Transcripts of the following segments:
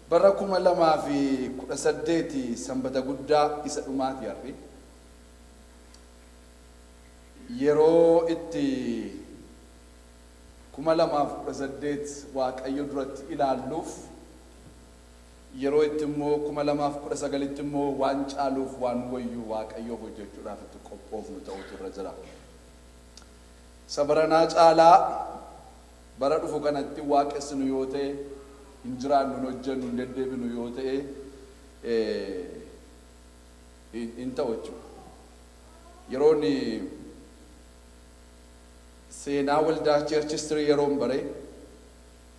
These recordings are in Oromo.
barakuma lama fi kuda saddeeti sanbata guddaa isa dhumaati arri yeroo itti kuma lama fi kuda saddeet waaqayyo duratti ilaalluuf yeroo itti immoo kuma lama fi kuda sagalitti immoo waan caaluuf waan wayyu waaqayyo hojjechuudhaaf itti qophoofnu ta'utu irra jira. Sabaranaa caalaa bara dhufu kanatti waaqessinu yoo ta'e injiraannu hojjennu deddeebinu yoo ta'e in ta'u jechuudha. Yeroon seenaa waldaa church history yeroon bare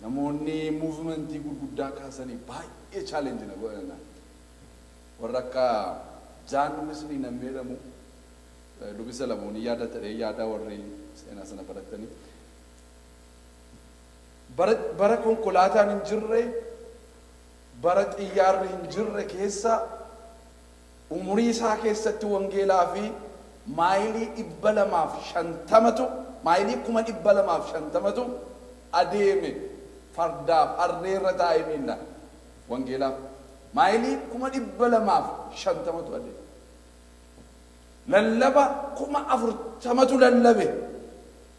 namoonni muuvimentii gurguddaa kaasanii baay'ee challenge na godhana. Warra akka Jaan Wesley namni jedhamu Lubisa Lamoonii yaada warri seenaa sana baratanii bara konkolaataan hin jirre bara xiyyaarri hin jirre keessa umurii isaa keessatti wangeelaa fi maayilii 250 adeeme fardaaf harreerra taa'ee miilla wangeelaaf maayilii 250 adeeme lallaba 40 lallabe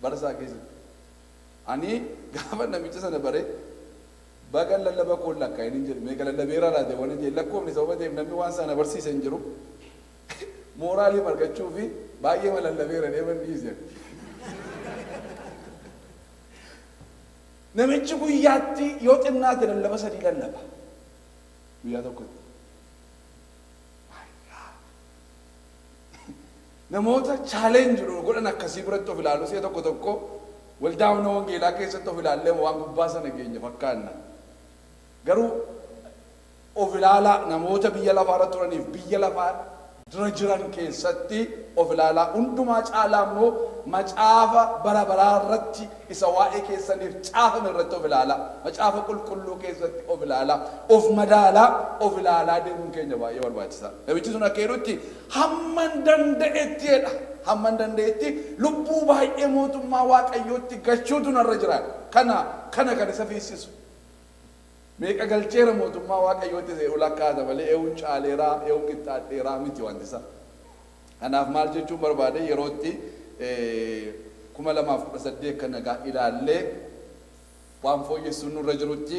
bara isaa keessatti ani gaafa namicha sana bare baga lallaba koon lakkaa hin jedhu meeqa lallabeera laate waan jedhe lakkoofni sababa ta'eef namni waan sana barsiise hin jiru mooraalii argachuu fi baay'ee ma lallabeera deeman dhiise. Namichi guyyaatti yoo xinnaate lallaba 3 lallaba guyyaa tokkotti. Namoota challenge godhan akkasii biratti of ilaalu see tokko waldaa humna wangeelaa keessatti of ilaallee waan gubbaa sana keenya fakkaanna. Garuu of ilaalaa namoota biyya lafaarra turaniif biyya lafaa dura jiran keessatti of ilaalaa hundumaa caalaa immoo macaafa bara baraa irratti isa waa'ee keessaniif caafame irratti of ilaalaa macaafa qulqulluu keessatti of ilaalaa of madaalaa of ilaalaa deemuun keenya baay'ee barbaachisaa. Namichi sun akka jedhutti hamman danda'etti jedha. Hamman dandeetti lubbuu baay'ee mootummaa waaqayyootti galchuutu narra jira. Kana isa fiisisu. Meeqa galcheera mootummaa waaqayyootti ta'e ulakkaata malee eewun caaleeraa eewun qixxaadheeraa miti wanti isaa. Kanaaf maal jechuun barbaade yerootti 2018 kan nagaa ilaallee waan fooyyessuun nurra jirutti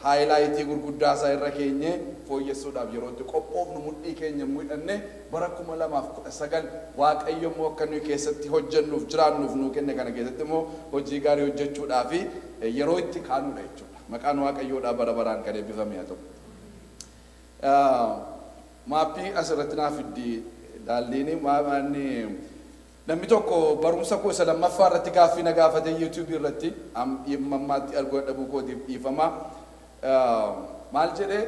haayilaayitii gurguddaa isaa irra keenye fooyyessuudhaaf yerootti qophoofnu mudhii keenya mudhanne bara 2019 waaqayyo immoo akka nuyi keessatti hojjennuuf jiraannuuf nuu kenne kana keessatti immoo hojii gaarii hojjechuudhaaf yeroo itti kaanudha jechuudha. Maqaan waaqayyoodhaa bara baraan kan eebbifame haa ta'u. Maappii asirratti naaf fiddi daalliini namni tokko barumsa koo isa lammaffaa irratti gaaffii na gaafate YouTube irratti mammaatti arguu dhabuu kootiif dhiifama. Maal jedhee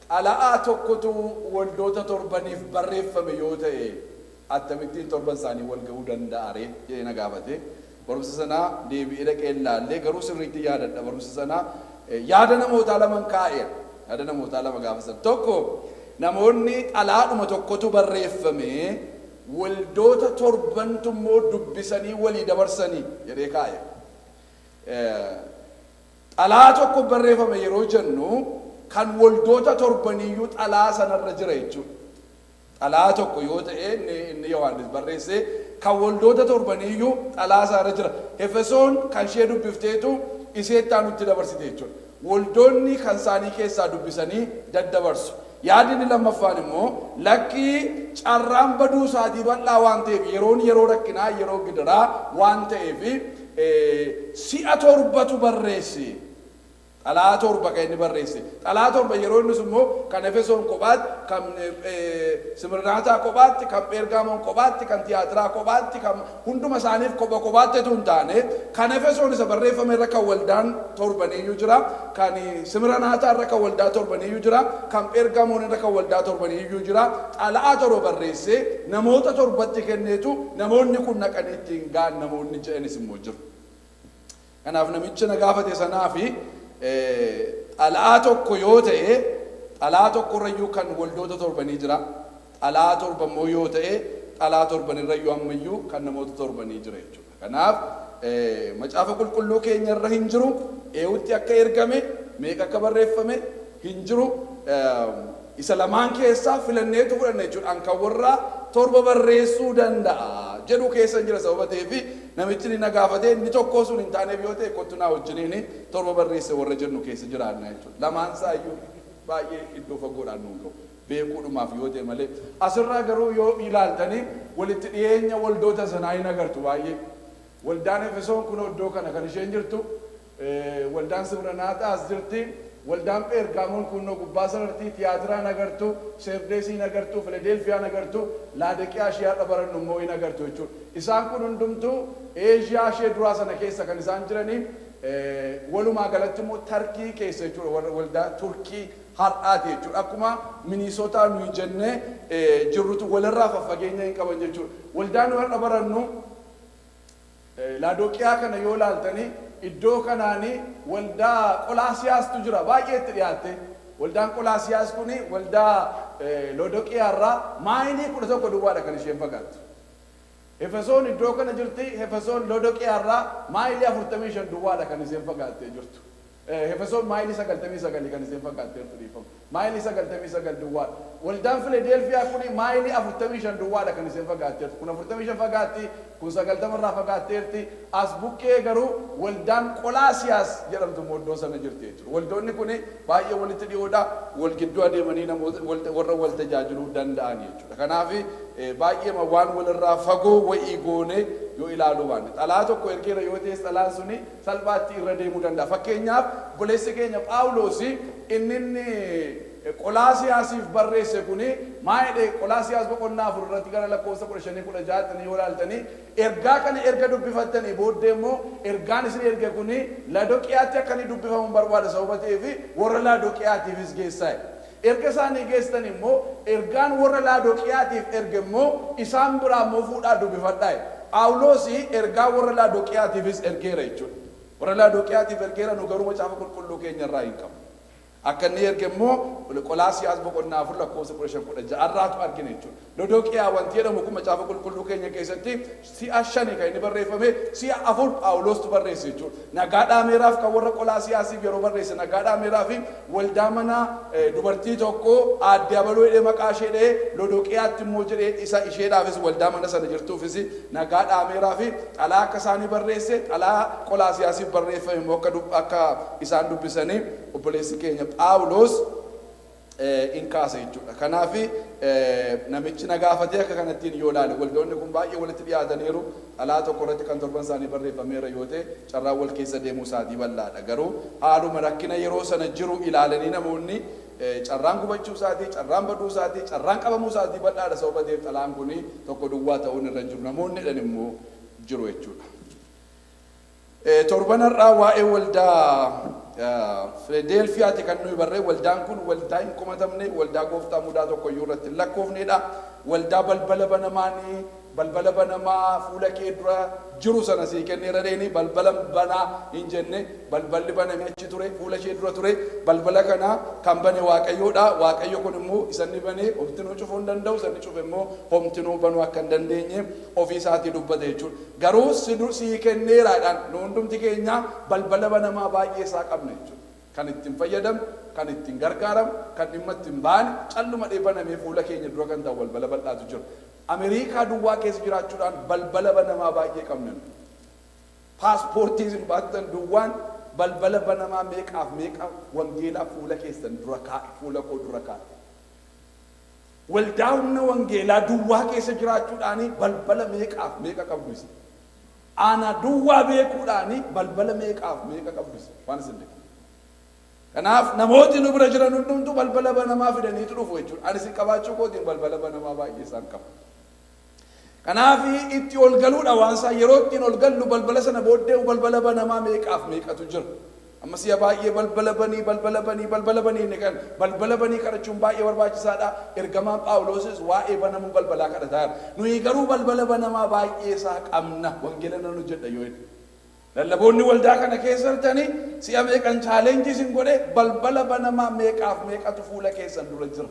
xala'aa tokkotu waldoota torbaniif barreeffame yoo ta'e akkamittiin torban isaanii wal ga'uu danda'a ree jedhee na gaafate. Barumsa sanaa deebi'ee dhaqee ilaallee garuu sirriitti yaadadha. Barumsa sanaa yaada namootaa lama kaa'eera. Yaada namootaa lama gaafa sana tokko namoonni xalaadhuma tokkotu barreeffame waldoota torbantu immoo dubbisanii walii dabarsanii jedhee kaa'e. Xalaa tokko barreeffame yeroo jennu kan waldoota torbaniyyuu xalaa sanarra jira jechuudha. Xalaa tokko yoo ta'e inni Yohaannis barreesse kan waldoota torbaniyyuu xalaa isaarra jira. Efesoon kan ishee dubbifteetu iseettaa nutti dabarsite jechuudha. Waldoonni kan isaanii keessaa dubbisanii daddabarsu. Yaadni lammaffaan immoo lakkii carraan baduu isaatii bal'aa waan ta'eef yeroo rakkinaa yeroo gidiraa waan ta'eef si'a torbatu barreesse. Xalaa torba kan inni barreesse. Xalaa torba yeroo innis immoo kan Efesoon kophaatti, kan Simirnaataa kophaatti, kan Pheergaamoon kophaatti, kan Tiyaatiraa kophaatti, kan hunduma isaaniif kophaatti tu hin taane kan Efesoon isa barreeffame irra kan waldaan torbaniyyuu jira, kan Simirnaataa irra kan waldaa torbaniyyuu jira, kan Pheergaamoon irra kan waldaa torbaniyyuu jira. Xalaa torba barreesse namoota torbatti kenneetu namoonni kun naqanii ittiin gaan namoonni jedhanis immoo jiru. Kanaaf namicha na gaafate sanaafi xalaa tokko yoo ta'e xalaa tokkorrayyuu kan waldoota torbanii jira. Xalaa torba immoo yoo ta'e xalaa torbanirrayyuu ammayyuu kan namoota torbanii jira jechuudha. Kanaaf macaafa qulqulluu keenya irra hin jiru eewutti akka ergame meeqa akka barreeffame hinjiru isa lamaan keessaa filanneetu fudhanne jechuudha. An kan warra torba barreessuu danda'a jedhu keessa jira sababa ta'eefi namichi ni nagaafatee inni tokko sun hin taaneef yoo ta'e kottu naa wajjiniin torba barreesse warra jennu keessa jiraanna jechuudha. Lamaan isaayyuu baay'ee iddoo fagoodhaan nuun ga'u beekuudhumaaf yoo ta'e malee asirraa garuu yoo ilaaltanii walitti dhiyeenya waldoota sanaa hin agartu baay'ee. Waldaan Efesoon kun iddoo kana kan isheen jirtu waldaan Simranaataa as jirti. Waldaan Pheergaamoon kun gubbaa sanarratti tiyaatiraan agartu, Seerdeesiin agartu, Filadelfiyaan agartu, Laadeqiyaa ishee har'a barannu immoo hin agartu jechuudha. Isaan kun hundumtuu Eeshiyaa ishee duraa sana keessa kan isaan jiranii walumaa galatti immoo Tarkii keessa jechuudha. Waldaa Turkii har'aati jechuudha. Akkuma Minisootaa nuyi jennee jirrutu walirraa faffageenya hin qaban jechuudha. Waldaan har'a barannu Laadoqiyaa kana yoo ilaaltanii iddoo kanaanii waldaa Qolaasiyaastu jira baay'ee itti dhiyaatte. Waldaan Qolaasiyaas kuni waldaa Loodoqiyaarraa maayilii 11 duwwaadha kan isheen fagaattu. Efesoon iddoo kana jirti. Efesoon Loodoqiyaarraa maayilii 45 duwwaadha kan isheen fagaattee jirtu. Efesoon maayilii 99 kan isheen fagaattee jirtu. Maayilii 99 duwwaadha. Waldaan Filadelfiyaa kuni maayilii 45 duwwaadha kan isheen fagaattee jirtu. Kun 45 fagaatti, kun 90 irraa fagaatteerti. As bukkee garuu waldaan Qolaasiyaas jedhamtu iddoo sana jirti jechuudha. Waldoonni kuni baay'ee walitti dhiyoodha. Wal gidduu adeemanii namoota warra wal tajaajiluu danda'an jechuudha. Kanaaf baay'ee waan walirraa fagoo wa'ii goone yoo ilaaluu baanne xalaa tokko ergeera yoo ta'es xalaan suni salphaatti irra deemuu danda'a. Fakkeenyaaf obboleessi keenya Phaawulos inni Qolaasiyaasiif barreesse kuni maayidhe Qolaasiyaas boqonnaa 4 irratti gara lakkoofsa 15-16 yoo ilaaltanii ergaa kana erga dubbifattanii booddee immoo ergaan isin erge kuni Laadoqiyaatti akka inni dubbifamu barbaada sababa ta'eef warra Laadoqiyaatiifis geessaa. Erga isaanii geessan immoo ergaan warra Laadoqiyaatiif erge immoo isaan biraa immoo fuudhaa dubbifadhaa. Phaawulos ergaa warra Laadoqiyaatiifis ergeera jechuudha. Warra Laadoqiyaatiif ergeera nu garuu macaafa qulqulluu keenya irraa hin qabu. Akka inni erge immoo Qolaasiyaas boqonnaa 4 lakkoofsa 15-16 irraatu argina jechuudha. Loodoqiyaa wanti jedhamu kun macaafa qulqulluu keenya keessatti si'a 5 kan inni barreeffame si'a 4 Phaawulostu barreesse jechuudha. Nagaa dhaameeraaf kan warra Qolaasiyaasiif yeroo barreesse nagaa dhaameeraaf waldaa mana dubartii tokko aadde abaloo jedhee maqaa ishee dha'ee Loodoqiyaatti immoo jedhee isa isheedhaafis waldaa mana sana jirtuufis nagaa dhaameeraaf xalaa akka isaanii barreesse xalaa Qolaasiyaasiif barreeffame immoo akka isaan dubbisanii obboleessi keenya Phaawulos in kaasa jechuudha. Kanaaf namichi nagaafatee akka kanattiin yoo ilaale waldoonni kun baay'ee walitti dhiyaataniiru. Xalaa tokko irratti kan torban isaanii barreeffameera yoo ta'e carraa wal keessa deemuu isaatii bal'aadha. Garuu haaluma rakkina yeroo sana jiru ilaalanii namoonni carraan gubachuu isaatii, carraan baduu isaatii, carraan qabamuu isaatii bal'aadha sababa ta'eef xalaan kun tokko duwwaa ta'uun irra jiru. Namoonni dhan immoo jiru jechuudha. Torbanarraa waa'ee waldaa Filadelfiyaati kan nuyi barree waldaan kun waldaa hin komatamne waldaa gooftaa mudaa tokko iyyuu irratti hin lakkoofnedha. Waldaa balbala banamaanii balbala banamaa fuula kee dura jiru sana sii kenneera deeni balbala banaa hin jenne balballi baname achi ture fuula ishee dura ture balbala kana kan bane Waaqayyoodha. Waaqayyo kun immoo isanni bane homtinuu cufuu hin danda'u isanni cufe immoo homtinuu banuu akka hin dandeenye ofii isaatii dubbate jechuudha. Garuu sii kenneeraadhaan nu hundumti keenya balbala banamaa baay'ee isaa qabna jechuudha. Kan ittiin fayyadamu, kan ittiin gargaaramu, kan dhimma ittiin baane calluma banamee fuula keenya dura kan ta'u balbala bal'aatu jiru. Ameerikaa duwwaa keessa jiraachuudhaan balbala banamaa baay'ee qabna. Paaspoortii isin baattan duwwaan balbala banamaa meeqaaf meeqa wangeelaa fuula keessan dura kaa'e fuula koo dura kaa'e. Waldaa humna wangeelaa duwwaa keessa jiraachuudhaan balbala meeqaaf meeqa qabdu isin. Ana duwwaa beekuudhaan balbala meeqaaf meeqa qabdu isin waan isin beeku. Kanaaf namooti nu bira jiran hundumtu balbala banamaa fidaniitu dhufu jechuudha. Ani isin qabaachuu kootiin balbala banamaa baay'ee isaan qaba. Kanaaf itti ol galuudha waan isaa yeroo ittiin ol gallu balbala sana booddee balbala banamaa meeqaaf meeqatu jira. Amma si'a baay'ee balbala banii ni kan balbala banii kadhachuun baay'ee barbaachisaadha. Ergamaan Phaawulosis waa'ee banamuu balbalaa kadhataa jira. Nuyi garuu balbala banamaa baay'ee isaa qabna. Wangeela nanu jedha yoo jedhu. Lallaboonni waldaa kana keessa jirtanii si'a meeqan chaalenjii isin godhe balbala banamaa meeqaaf meeqatu fuula keessan dura jira.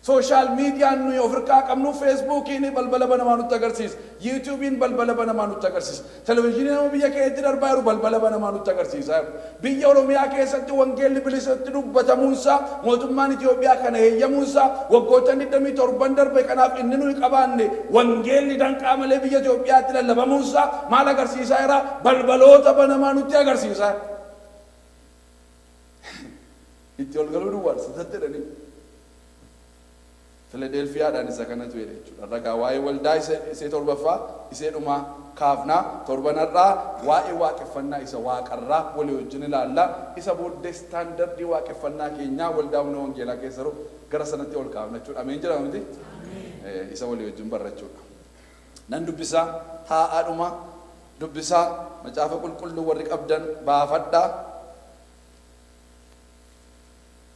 Social media nuyi ofirkaa qabnu Facebookiin balbala banamaa nutti agarsiisa. YouTubein balbala banamaa nutti agarsiisa. Televizyiniin nama biyya keetti darbaa jiru balbala banamaa nutti agarsiisa. Biyya Oromiyaa keessatti wangeelli bilisatti dubbatamuunsaa mootummaan Itoophiyaa kana heeyyamuunsaa waggoota 27 darbe kanaaf inni nuyi qabaanne wangeelli danqaa malee biyya Itoophiyaatti lallabamuunsaa maal agarsiisaa jira? Balbaloota banamaa nutti agarsiisa. Itti ol galuu duwwaa sitatti jedhanii. Philadelphiyaadhaan isa kanatu jedhe jechuudha. Ragaa waa'ee waldaa isee torbaffaa isee dhumaa kaafnaa torbanarraa waa'ee waaqeffannaa isa waaqarraa walii wajjin ilaallaa isa booddee istaandardii waaqeffannaa keenyaa waldaa humna wangeelaa keessa jiru gara sanatti ol kaafna jechuudha. Ameen jedhama miti? Isa walii wajjin barrachuudha. Nan dubbisaa taa'aadhuma dubbisaa macaafa qulqulluu warri qabdan baafadhaa.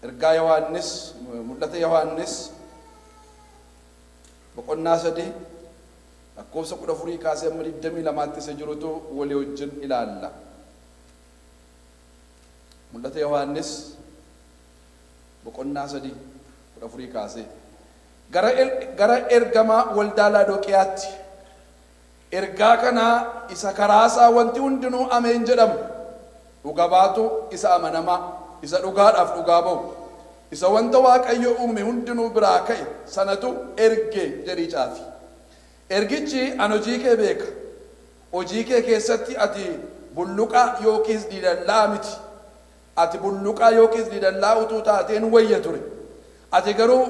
Ergaa Yohaannis mul'ata Yohaannis boqonnaa 3 lakkoofsa 14 kaasee amma 22tti isa jirutu walii wajjin ilaalla. Mul'ata Yohaannis boqonnaa 3 14 kaasee gara ergamaa waldaa Laadoqiyaatti ergaa kanaa isa karaasaa wanti hundinuu ameen jedhamu dhuga baatu isa amanamaa isa dhugaadhaaf dhugaa ba'u isa wanta Waaqayyo uume hundinuu biraa ka'e sanatu erge jedhii caafi. Ergichi an hojii kee beeka. Hojii kee keessatti ati bulluqaa yookiis diidallaa miti. Ati bulluqaa yookiis diidallaa utuu taateen wayya ture. Ati garuu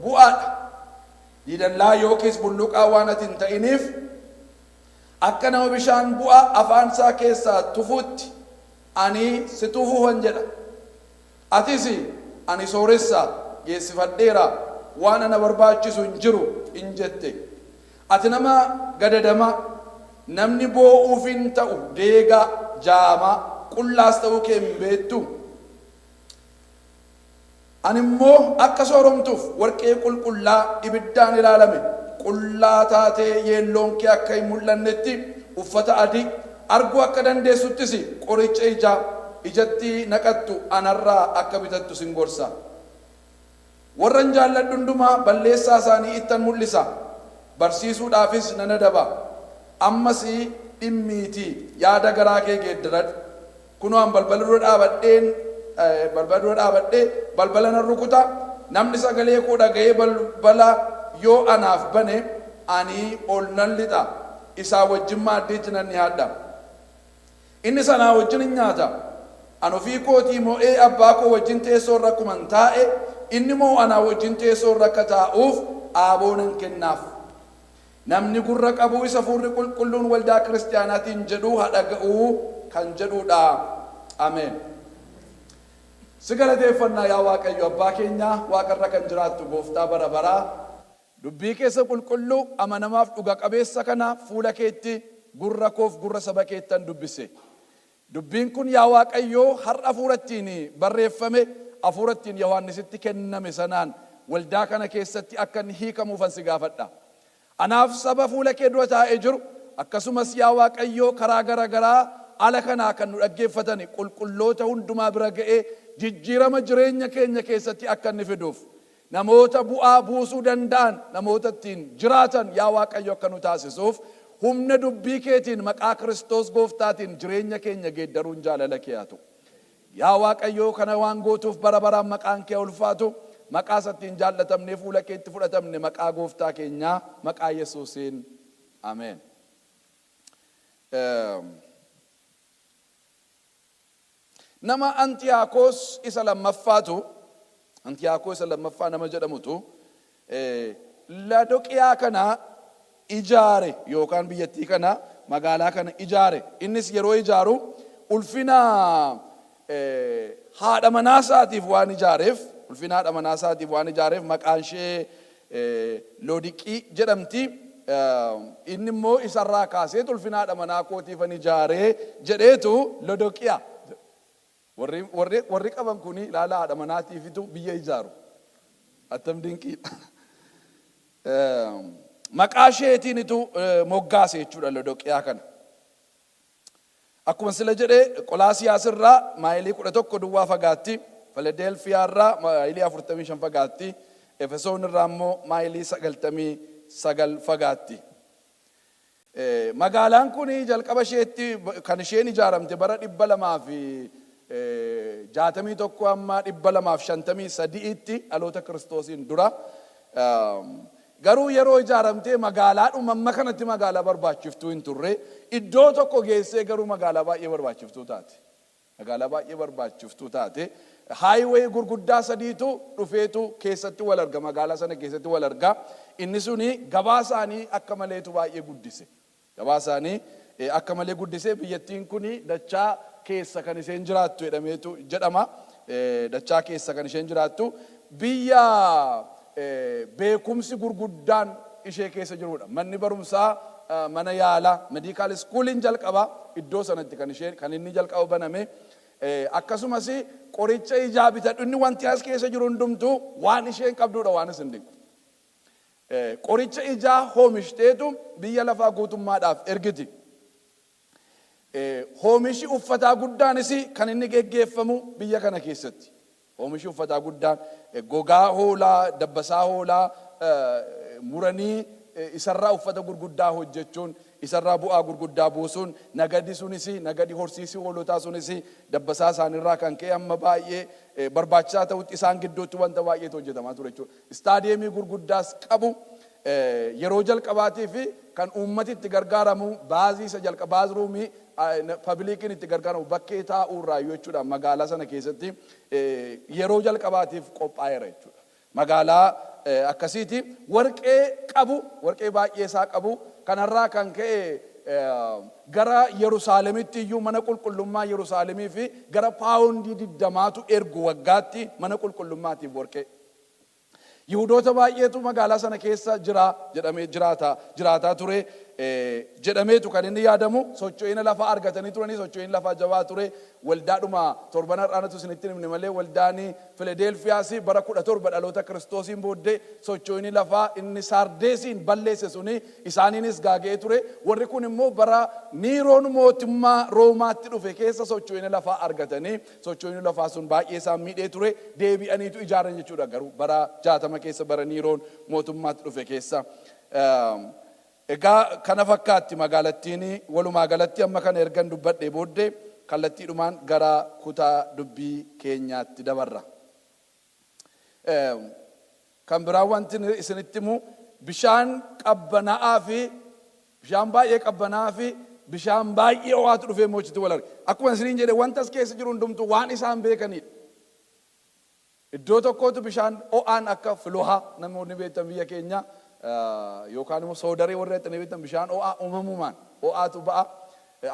bu'aadha. Diidallaa yookiis bulluqaa waan ati hin ta'iniif akka nama bishaan bu'aa afaan isaa keessaa tufuutti ani si tufuufan jedha. Atis ani sooressa geessifadheera waan ana barbaachisu hin jiru hin jette. Ati nama gadadama namni boo'uuf hin ta'u deegaa jaamaa qullaas ta'uu kee hin beektu. Ani immoo akka sooromtuuf warqee qulqullaa ibiddaan ilaalame qullaa taatee yeelloon kee akka hin mul'annetti uffata adii arguu akka dandeessuttis qoricha ijatti naqattu anarraa akka bitattu sin gorsa. Warran jaalladhu hundumaa balleessaa isaanii ittan mul'isa. Barsiisuudhaafis nan adaba. Ammas dhimmiitii yaada garaa kee geeddaradhu. Kunoo an balbala dura dhaabadhee balbala nan rukuta. Namni sagalee koo dhaga'ee balbala yoo anaaf bane ani ol nan lixa. Isaa wajjin maaddiitti nan dhiyaadha. Inni sanaa wajjin hin nyaata. An ofii kootii moo'ee abbaa koo wajjin teessoo irra akkuman taa'e inni moo anaa wajjin teessoo irra akka taa'uuf aaboo nan kennaaf. Namni gurra qabu isa Hafuurri Qulqulluun waldaa kiristaanaatiin jedhu haa dhaga'u kan jedhudha. Ameen. Si galateeffannaa yaa Waaqayyo abbaa keenyaa waaqarra kan jiraattu gooftaa bara baraa dubbii keessa qulqulluu amanamaaf dhuga qabeessa kana fuula keetti gurra koof gurra saba keettan dubbise. Dubbiin kun yaa Waaqayyo har'a hafuurattiin barreeffame hafuurattiin Yohaannisitti kenname sanaan waldaa kana keessatti akka inni hiikamuufan si gaafadha. Anaaf saba fuula kee dura taa'ee jiru akkasumas yaa Waaqayyo karaa garagaraa ala kanaa kan nu dhaggeeffatan qulqulloota hundumaa bira ga'ee jijjiirama jireenya keenya keessatti akka inni fiduuf namoota bu'aa buusuu danda'an namoota ittiin jiraatan yaa Waaqayyo akka nu taasisuuf humna dubbii keetiin maqaa Kiristoos gooftaatiin jireenya keenya geeddaruun jaalala kee haa ta'u. Yaa Waaqayyo kana waan gootuuf bara baraan maqaan kee ulfaatu maqaa isattiin jaallatamnee fuula keetti fudhatamne maqaa gooftaa keenyaa maqaa Yesuusiin ameen. Nama Antiyaakoos isa lammaffaa nama jedhamutu Laadoqiyaa kana ijaare yookaan biyyattii kana magaalaa kana ijaare. Innis yeroo ijaaru ulfina haadha manaa isaatiif waan ijaareef maqaan ishee Loodiqii jedhamti. Inni immoo isarraa kaasee ulfina haadha manaa kootiifan ijaaree jedheetu Loodoqiyaa. Warri qaban kuni ilaalaa haadha manaatiifitu biyya ijaaru. Attam dinqiidha. Maqaa isheetiinitu moggaase jechuudha Loodoqiyaa kana. Akkuma sila jedhee Qolaasiyaas irraa maayilii 11 duwwaa fagaatti, Filadelfiyaa irraa maayilii 45 fagaatti, Efesoon irraa immoo maayilii 99 fagaatti. Magaalaan kun jalqaba isheetti kan isheen ijaaramte bara 261 amma 253tti dhaloota Kiristoosiin dura. Garuu yeroo ijaaramtee magaalaadhuma amma kanatti magaalaa barbaachiftuu hin turre, iddoo tokko geessee garuu magaalaa baay'ee barbaachiftuu taate. Magaalaa baay'ee barbaachiftuu taate. Haayiwee gurguddaa sadiitu dhufeetu keessatti wal arga, magaalaa sana keessatti wal arga. Inni suni gabaa isaanii akka maleetu baay'ee guddise. Gabaa isaanii akka malee guddise. Biyyattiin kuni dachaa keessa kan isheen jiraattu jedhama. Dachaa keessa kan isheen jiraattu. Biyya beekumsi gurguddaan ishee keessa jirudha. Manni barumsaa, mana yaalaa, medical schooliin jalqaba iddoo sanatti kan inni jalqaba baname. Akkasumas qoricha ijaa bitadhu, inni wanti as keessa jiru hundumtuu waan isheen qabdudha, waan isin dinqu. Qoricha ijaa hoomishiteetu biyya lafaa guutummaadhaaf ergiti. Hoomishi uffataa guddaanis kan inni geggeeffamu biyya kana keessatti. Oomishi uffataa guddaan gogaa hoolaa, dabbasaa hoolaa muranii isarraa uffata gurguddaa hojjechuun, isarraa bu'aa gurguddaa buusuun, nagadi sunis, nagadi horsiisii hoolotaa sunis dabbasaa isaanirraa kan ka'e amma baay'ee barbaachisaa ta'utti isaan gidduutti wanta baay'eetu hojjetamaa ture jechuudha. Istaadiyeemii gurguddaas qabu. Yeroo jalqabaatii fi kan uummati itti gargaaramu baazii isa jalqaba, baazruumii pabliikiin itti gargaaramu bakkee taa'uurraa jechuudha. Magaalaa sana keessatti yeroo jalqabaatiif qophaa'eera jechuudha. Magaalaa akkasiiti. Warqee qabu, warqee baay'ee isaa qabu. Kanarraa kan ka'e gara Yerusaalemitti iyyuu mana qulqullummaa Yerusaalemii fi gara paawundii 20tu ergu waggaatti mana qulqullummaatiif warqee. Yihudoota baay'eetu magaalaa sana keessa jedhamee jiraataa ture jedhameetu kan inni yaadamu. Socho'ina lafaa argatanii turanii, socho'ina lafaa jabaa ture. Waldaadhuma torban har'aanatu isinitti himne malee waldaan Filadelfiyaas bara 17 dhaloota Kiristoosiin booddee socho'ini lafaa inni Saardeesiin balleesse suni isaaniinis gaaga'ee ture. Warri kun immoo bara Niiroon mootummaa Roomaatti dhufe keessa socho'ina lafaa argatanii, socho'ini lafaa sun baay'ee isaan miidhee ture. Deebi'aniitu ijaaran jechuudha. Garuu bara 60 keessa, bara Niiroon mootummaatti dhufe keessa. Egaa kana fakkaatti magaalattiin. Walumaa galatti amma kana ergan dubbadhee booddee kallattiidhumaan gara kutaa dubbii keenyaatti dabarra. Kan biraa wanti isinitti himu, bishaan qabbanaa'aa fi bishaan baay'ee qabbanaa'aa fi bishaan baay'ee ho'aatu dhufee mochitti wal arge. Akkuma isiniin jedhe wanta as keessa jiru hundumtuu waan isaan beekanidha. Iddoo tokkootu bishaan ho'aan akka Filohaa namoonni beektan biyya keenya yookaan immoo Soodaree warra itti beektan bishaan ho'aa uumamumaan ho'aatu ba'a.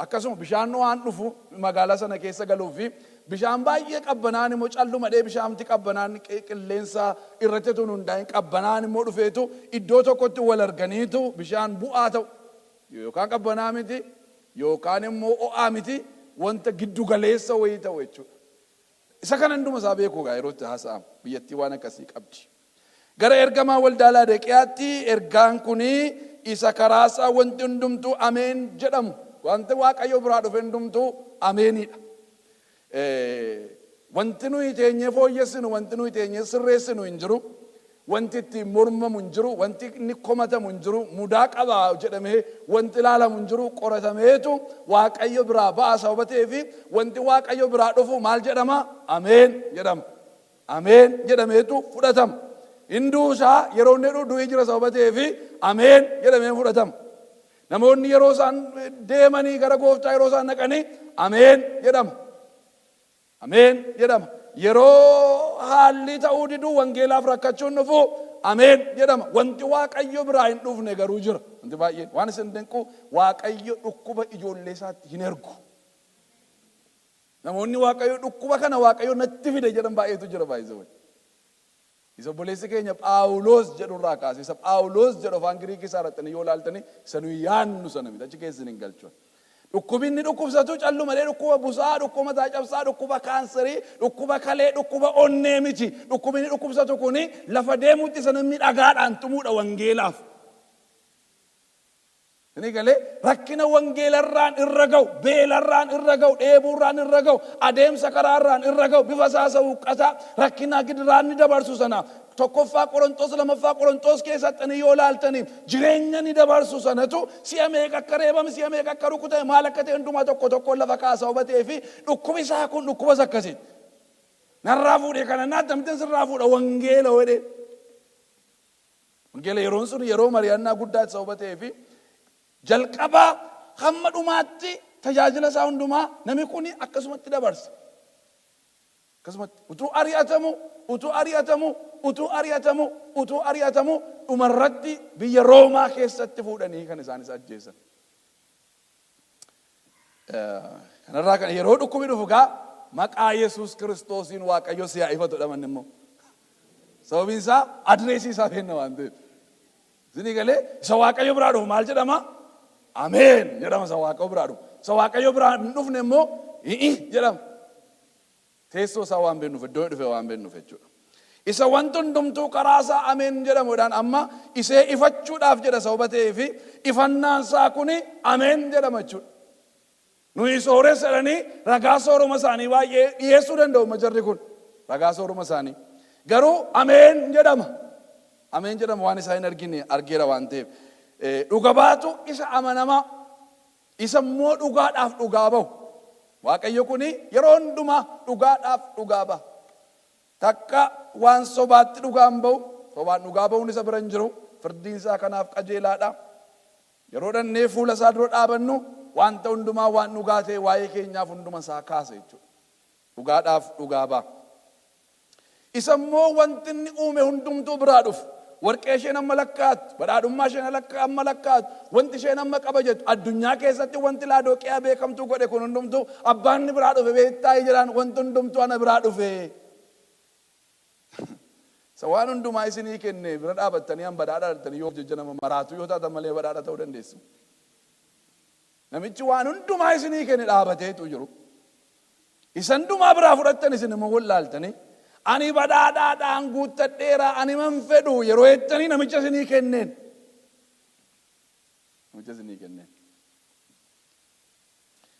Akkasuma bishaan ho'aan dhufu magaalaa sana keessa galuu fi bishaan baay'ee qabbanaan immoo callumadhee bishaanti qabbanaan qilleensa irratti tun hundaa'in qabbanaan immoo dhufeetu iddoo tokkotti wal arganiitu bishaan bu'aa ta'u. Yookaan qabbanaa miti yookaan immoo ho'aa miti, wanta giddu galeessa wayii ta'u jechuudha. Isa kana hunduma isaa beekuu yeroo itti haasa'amu biyyattii waan akkasii qabdi. Gara ergamaa waldaa Laodiqiyaatti ergaan kuni isa karaasaa wanti hundumtuu ameen jedhamu, wanti Waaqayyo biraa dhufe hundumtuu ameenidha. Wanti nuyi teenyee fooyyessinu, wanti nuyi teenyee sirreessinu hin jiru. Wanti itti mormamu hin jiru, wanti inni komatamu hin jiru, mudaa qabaa jedhamee wanti ilaalamu hin jiru. Qoratameetu Waaqayyo biraa ba'a sababa ta'eefi wanti Waaqayyo biraa dhufu maal jedhama? Ameen jedhama. Ameen jedhameetu fudhatama. Hinduu isaa yeroo inni du'ee jira sababa ta'eefi ameen jedhamee fudhatama. Namoonni yeroo isaan deemanii gara Gooftaa yeroo isaan dhaqanii ameen jedhama. Ameen jedhama. Yeroo haalli ta'uu diduu wangeelaaf rakkachuun dhufu ameen jedhama. Wanti Waaqayyo biraa hin dhufne garuu jira. Wanti baay'een waan isin dinqu, Waaqayyo dhukkuba ijoollee isaatti hin ergu. Namoonni Waaqayyo dhukkuba kana Waaqayyo natti fide jedhan baay'eetu jira baay'ee. Isa obboleessi keenya Phaawulos jedhurraa kaase, isa Phaawulos jedhu afaan Giriikii isaa irratti yoo ilaaltanii isa nuyi yaannu sana miti, achi keessa hin galchuun. Dhukkubni inni dhukkubsatu callu malee dhukkuba busaa, dhukkuba mataa cabsaa, dhukkuba kaanserii, dhukkuba kalee, dhukkuba onnee miti. Dhukkubni inni dhukkubsatu kuni lafa deemutti sana miidhagaadhaan xumuudha wangeelaaf. Inni galee rakkina wangeelarraan irra ga'u, beelarraan irra ga'u, dheebuurraan irra ga'u, adeemsa karaarraan irra ga'u, bifa saasa huqqataa, rakkina gidiraan ni dabarsu sana tokkoffaa Qorontos lamaffaa Qorontos keessatti yoo ilaaltanii jireenya ni dabarsu sanatu si'a meeqa akka reebame si'a meeqa akka rukutame maal akka ta'e hundumaa tokko lafa kaasa hubatee fi dhukkubi isaa kun dhukkubas akkasitti. Narraa fuudhee kana naattamteen sirraa fuudha wangeela wedhee. Wangeela yeroon sun yeroo mari'annaa guddaa isa hubatee fi jalqabaa hamma dhumaatti tajaajila isaa hundumaa namni kun akkasumatti dabarse. Akkasumatti utuu ari'atamu dhumarratti biyya Roomaa keessatti fuudhanii kan isaan isa ajjeesan. Kanarraa kan yeroo dhukkubi dhufu gaa maqaa Yesuus Kiristoosiin Waaqayyo si'a ifatu dhaman immoo. Sababiin isaa adreesii isaa kenna waan ta'eef. Isinii galee isa Waaqayyo biraa dhufu maal jedhama? Ameen jedhama isa Waaqayyo biraa dhufu. Isa Waaqayyo biraa hin dhufne immoo jedhama. Teessoo isaa waan beeknuuf iddoo dhufe waan beeknuuf jechuudha. Isa wanti hundumtuu karaa isaa ameen jedhamuudhaan amma isee ifachuudhaaf jedha isa hubatee fi ifannaan isaa kuni ameen jedhama jechuudha. Nuyi sooressa jedhanii ragaa sooroma isaanii baay'ee dhiyeessuu danda'u majarri kun ragaa sooroma isaanii. Garuu ameen jedhama. Ameen jedhama waan isaa hin argine argeera waan ta'eef. Dhuga baatu isa amanamaa isa immoo dhugaadhaaf dhugaa bahu. Waaqayyo kuni yeroo hundumaa dhugaadhaaf dhugaa baha. Takka waan sobaatti dhugaan bahu, sobaan dhugaa bahuun isa bira hin jiru. Firdiin isaa kanaaf qajeelaadha. Yeroo dhannee fuula isaa dura dhaabannu wanta hundumaa waan dhugaa ta'e waa'ee keenyaaf hunduma isaa kaasa jechuudha. Dhugaadhaaf dhugaa baha. Isa immoo wanti inni uume hundumtuu biraa dhufu. Warqee isheen amma lakkaatu, badhaadhummaa isheen amma lakkaatu, wanti isheen amma qaba jettu addunyaa keessatti wanti Laadooqiyaa beekamtuu godhe kun hundumtuu abbaan inni biraa dhufe beektaa jedhaan wanti hundumtuu ana biraa dhufe. Isa waan hundumaa isinii kenne bira dhaabattanii an badhaadha argatanii yoo jecha nama maraatu yoo taatan malee badhaadha ta'uu dandeessu. Namichi waan hundumaa isinii kenne dhaabateetu jiru. Isa hundumaa biraa fudhattan isin immoo wallaaltanii. Ani badhaadhaadhaan guuttadheera ani man fedhu yeroo jettanii namicha isinii kenneen. Namicha isinii kenneen.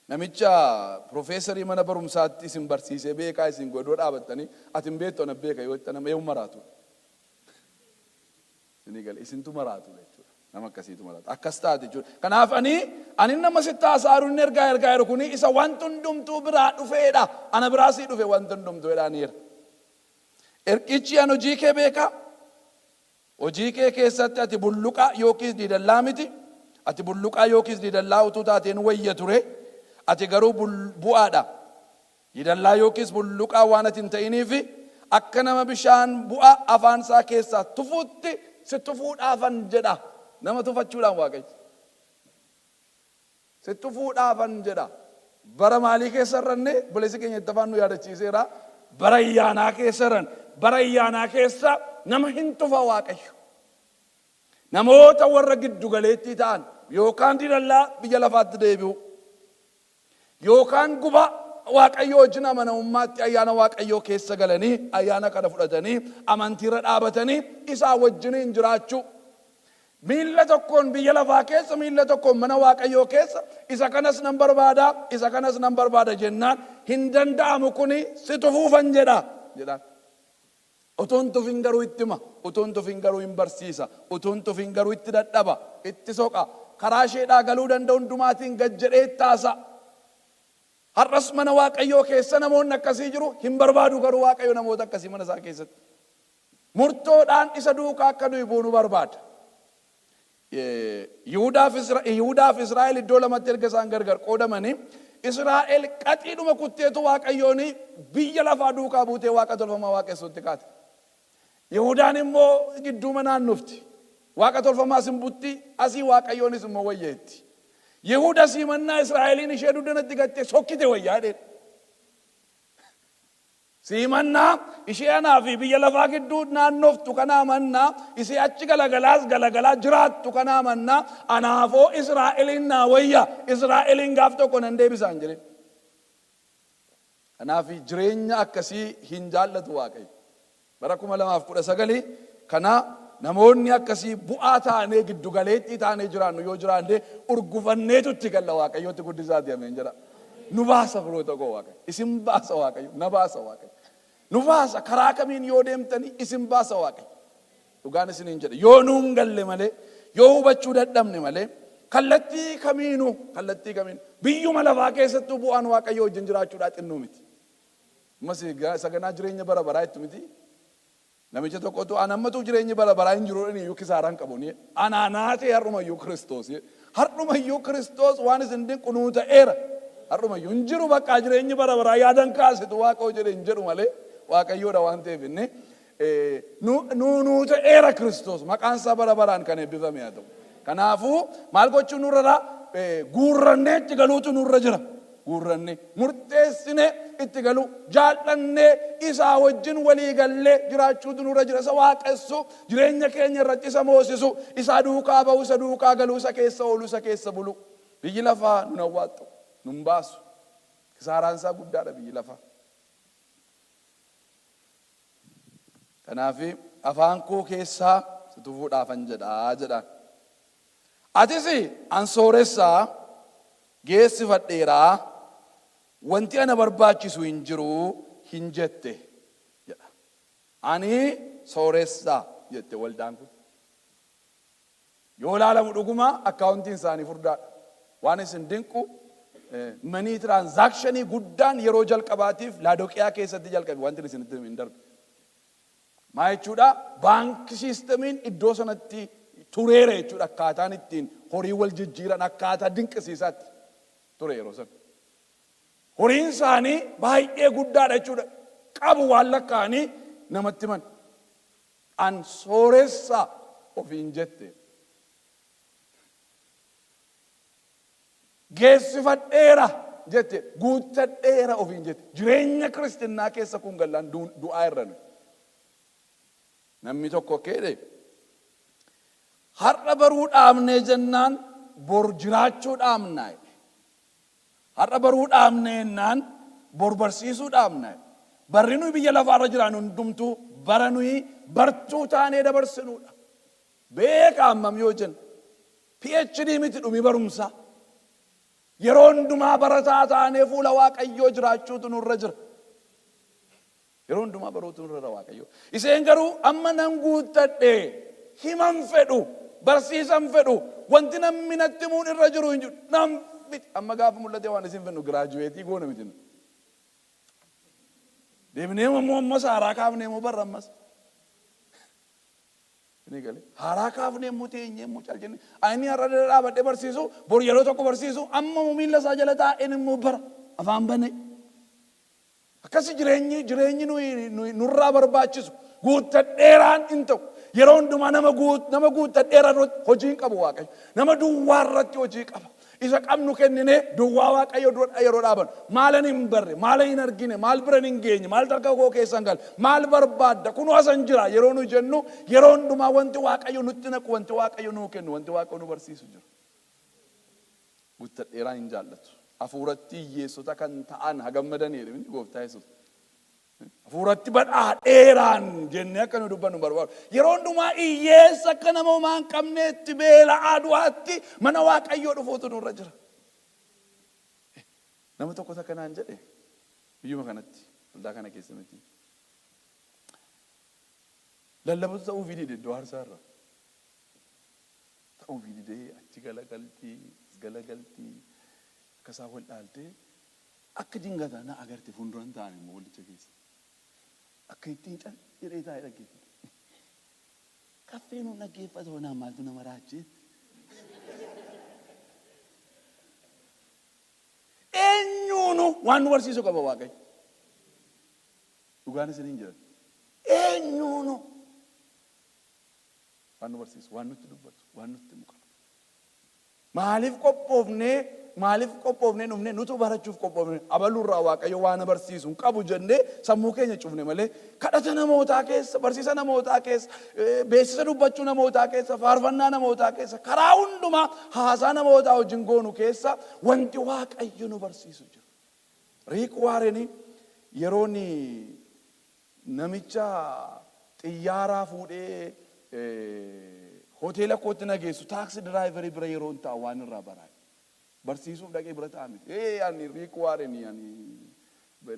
Namicha profeesarii mana barumsaatti isin barsiisee beekaa isin godhoo dhaabattanii ati hin beektu ana beeka yoo jettan nama eeyyuu maraatu. Isinii galee isintu maraatu jechuudha. Nama akkasiitu maraatu. Akkas taate jechuudha. Kanaaf ani nama sitti haasa'u inni ergaa jiru kuni isa wanti hundumtuu biraa dhufeedha. Ana biraa sii dhufe wanti hundumtuu jedhaaniira. Erqichi an hojii kee beeka. Hojii kee keessatti ati bulluqaa yookiis diidallaa miti. Ati bulluqaa yookiis diidallaa utuu taateen wayya ture. Ati garuu bu'aadha. Diidallaa yookiis bulluqaa waan ati hin ta'iniif akka nama bishaan bu'aa afaan isaa keessaa tufuutti si tufuudhaafan jedha. Nama tufachuudhaan Waaqayyo. Si tufuudhaafan jedha. Bara maalii keessa irranne buleessi keenya itti afaan nu yaadachiiseera. Bara ayyaanaa keessa irran. Bara ayyaanaa keessa nama hin tufa Waaqayyo. Namoota warra giddu galeettii ta'an yookaan diidallaa biyya lafaatti deebi'u. Yookaan guba Waaqayyo wajjin amanamummaatti ayyaana Waaqayyoo keessa galanii ayyaana kana fudhatanii amantiirra dhaabatanii isaa wajjiniin jiraachuu. Miilla tokkoon biyya lafaa keessa miilla tokkoon mana Waaqayyoo keessa isa kanas nan barbaada jennaan hin danda'amu kuni si tufuufan jedha. Utuun tufin garuu itti hima, utuun tufin garuu hin barsiisa, utuun tufin garuu itti dadhaba, itti soqa, karaa isheedhaa galuu danda'u hundumaatiin gad jedhee taasa. Har'as mana Waaqayyoo keessa namoonni akkasii jiru hin barbaadu garuu Waaqayyo namoota akkasii mana isaa keessatti. Murtoodhaan isa duukaa akka nuyi buunu barbaada. Yihuudaaf Israa'el iddoo lamatti erga isaan gargar qoodamanii Israa'el qaxiidhuma kutteetu Waaqayyoon biyya lafaa duukaa buutee waaqa tolfamaa waaqessuutti kaate. Yihudaan immoo gidduma naannofti. Waaqa tolfamaa simbutti asii Waaqayyoonis immoo wayyeetti. Yihuda simannaa Israa'eliin ishee duddanatti gattee sokkite wayyaadheedha. Simannaa ishee anaa fi biyya lafaa gidduu naannoftu kanaa mannaa ishee achi galagalaa jiraattu kanaa mannaa anaafoo Israa'eliin naa wayya Israa'eliin gaaf tokko nan deebisaan jedhe. Kanaaf jireenya akkasii hin jaallatu Waaqayyo. Bara 2019 kana namoonni akkasii bu'aa taanee giddu galeettii taanee jiraannu yoo jiraanne urgufanneetu itti galla Waaqayyootti guddisaati ameen jedha. Nu baasa firoota koo Waaqayyo. Isin baasa Waaqayyo. Na baasa Waaqayyo. Nu baasa karaa kamiin yoo deemtanii isin baasa Waaqayyo. dhugaan isiniin jedhe yoo nuun galle malee yoo hubachuu dadhabne malee kallattii kamiinuu biyyuma lafaa keessattuu bu'aan Waaqayyoo wajjin jiraachuudhaa xinnoo miti. Mas saganaa jireenya bara baraa itti miti. Namicha tokkotu anammatu jireenyi bara baraa hin jiru iyyuu kisaaraan qabu ni anaanaatee har'umayyuu Kiristoos waan isin dinqu nuu ta'eera. Har'umayyuu hin jiru bakka jireenyi bara baraa yaadan kaasitu Waaqayyo jedhe hin jedhu malee Waaqayyoodha waan ta'eef inni nuu ta'eera Kiristoos maqaan isaa bara baraan kan eebbifame haa ta'u. Kanaafuu maal gochuun nurra guurrannee itti galuutu nurra jira. Guurrannee murteessinee itti galu jaallannee isaa wajjin walii gallee jiraachuutu nurra jira. Isa waaqessu jireenya keenya irratti isa moosisu isaa duukaa ba'u isa duukaa galu isa keessa oolu isa keessa bulu. Biyyi lafaa nun awwaattu nun baasu. Kisaaraan isaa guddaadha biyyi lafaa. Kanaaf afaan koo keessaa si tufuudhaafan jedhaan. Atis an sooressaa geessifadheeraa wanti ana barbaachisu hin jiru hin jette jedha. Ani sooressaa jette waldaan kun. Yoo ilaalamu dhuguma akkaawuntiin isaanii furdaadha. Waan isin dinqu manii tiraansaakshinii guddaan yeroo jalqabaatiif Laadoqiyaa keessatti jalqabe wanti isinitti hin darbe. Maa jechuudha baankii siistamiin iddoo sanatti tureera jechuudha akkaataan ittiin horii wal jijjiiran akkaataa dinqisiisaatti ture yeroo sana. Horiin isaanii baay'ee guddaadha jechuudha. Qabu waan lakkaa'anii namatti himan. An sooressaa ofiin jette. Geessifadheera jette guuttadheera ofiin jette. Jireenya kiristinnaa keessa kun gallaan du'aa irra nuyi. Namni tokko keedhe har'a baruu dhaabnee jennaan bor jiraachuu dhaabnaa. Har'a baruu dhaabnee jennaan bor barsiisuu dhaabnaa. Barri nuyi biyya lafaarra jiran hundumtuu bara nuyi bartuu taanee dabarsinuudha. Beeka hammam yoo jennu PhD miti dhumi barumsaa. Yeroo hundumaa barataa taanee fuula Waaqayyoo jiraachuutu nurra jira. Yeroo hundumaa baruutu nurra Waaqayyoo. Iseen garuu amma nan guuttadhee himan fedhu barsiisan fedhu wanti namni natti himuun irra jiru hin jiru. Namni amma gaafa mul'ate waan isin fennu giraajuweetii goona miti. Deemnee ammas haaraa kaafnee immoo barra ammas. Haaraa kaafnee immoo teenyee immoo caalchine. Ani har'a dhaabadhee barsiisu bor yeroo tokko barsiisu amma miila isaa jala taa'een immoo bara afaan banee. Akkasi jireenyi nurraa barbaachisu guuttadheeraan hin ta'u. Yeroo hundumaa nama guuttadheeraan hojii hin qabu Waaqayyo. Nama duwwaa irratti hojii qaba. Isa qabnu kenninee duwwaa Waaqayyo yeroo dhaaban maalan hin barre maalan hin argine maal biran hin geenye maal tarkaa koo keessan gal maal barbaadda kunu asan jira yeroo nu jennu yeroo hundumaa wanti Waaqayyo nutti naqu wanti Waaqayyo nuu kennu wanti Waaqayyo nu barsiisu jira. Guuttadheeraan hin jaallatu. Hafuuratti hiyyeessota kan ta'an hagammadaniidha miti gooftaa Yesuus. Hafuuratti badhaadheeraan jennee akka nu dubbannu barbaadu. Yeroo hundumaa hiyyeessa akka nama homaa hin qabneetti beela'aa du'aatti mana Waaqayyoo dhufuutu nurra jira. Nama tokko takkanaan jedhe biyyuma kanatti waldaa kana keessa miti. Lallabatu ta'uufii dide iddoo aarsaarra. Ta'uufii didee achi galagaltii. Akkasaa wal dhaaltee akka dingataa na agarte fuulduran ta'an immoo waldicha keessa. Akka ittiin jedhee taa'ee dhaggeeffate. Kaffee nuun dhaggeeffata hoonaa maaltu nama raajjeetti. Eenyuunu waan nu barsiisu qaba Waaqayyo. Dhugaan isiniin jiran. Eenyuunu waan nu barsiisu waan nutti dubbatu waan nutti himu qaba. Maaliif qophoofnee dhufne nutu barachuuf qophoofne abaluurraa Waaqayyo waan barsiisu qabu jennee sammuu keenya cufne malee kadhata namootaa keessa barsiisa namootaa keessa beeksisa dubbachuu namootaa keessa faarfannaa namootaa keessa karaa hundumaa haasaa namootaa wajjin goonu keessa wanti Waaqayyo nu barsiisu jira. Riik Waareen yeroon namicha xiyyaaraa fuudhee hoteela kootti nageessu taaksii diraayivarii bira yeroo hin taa'u waan irraa baraa. Barsiisuuf dhaqee bira ta'a miti. Ani Riik Waareen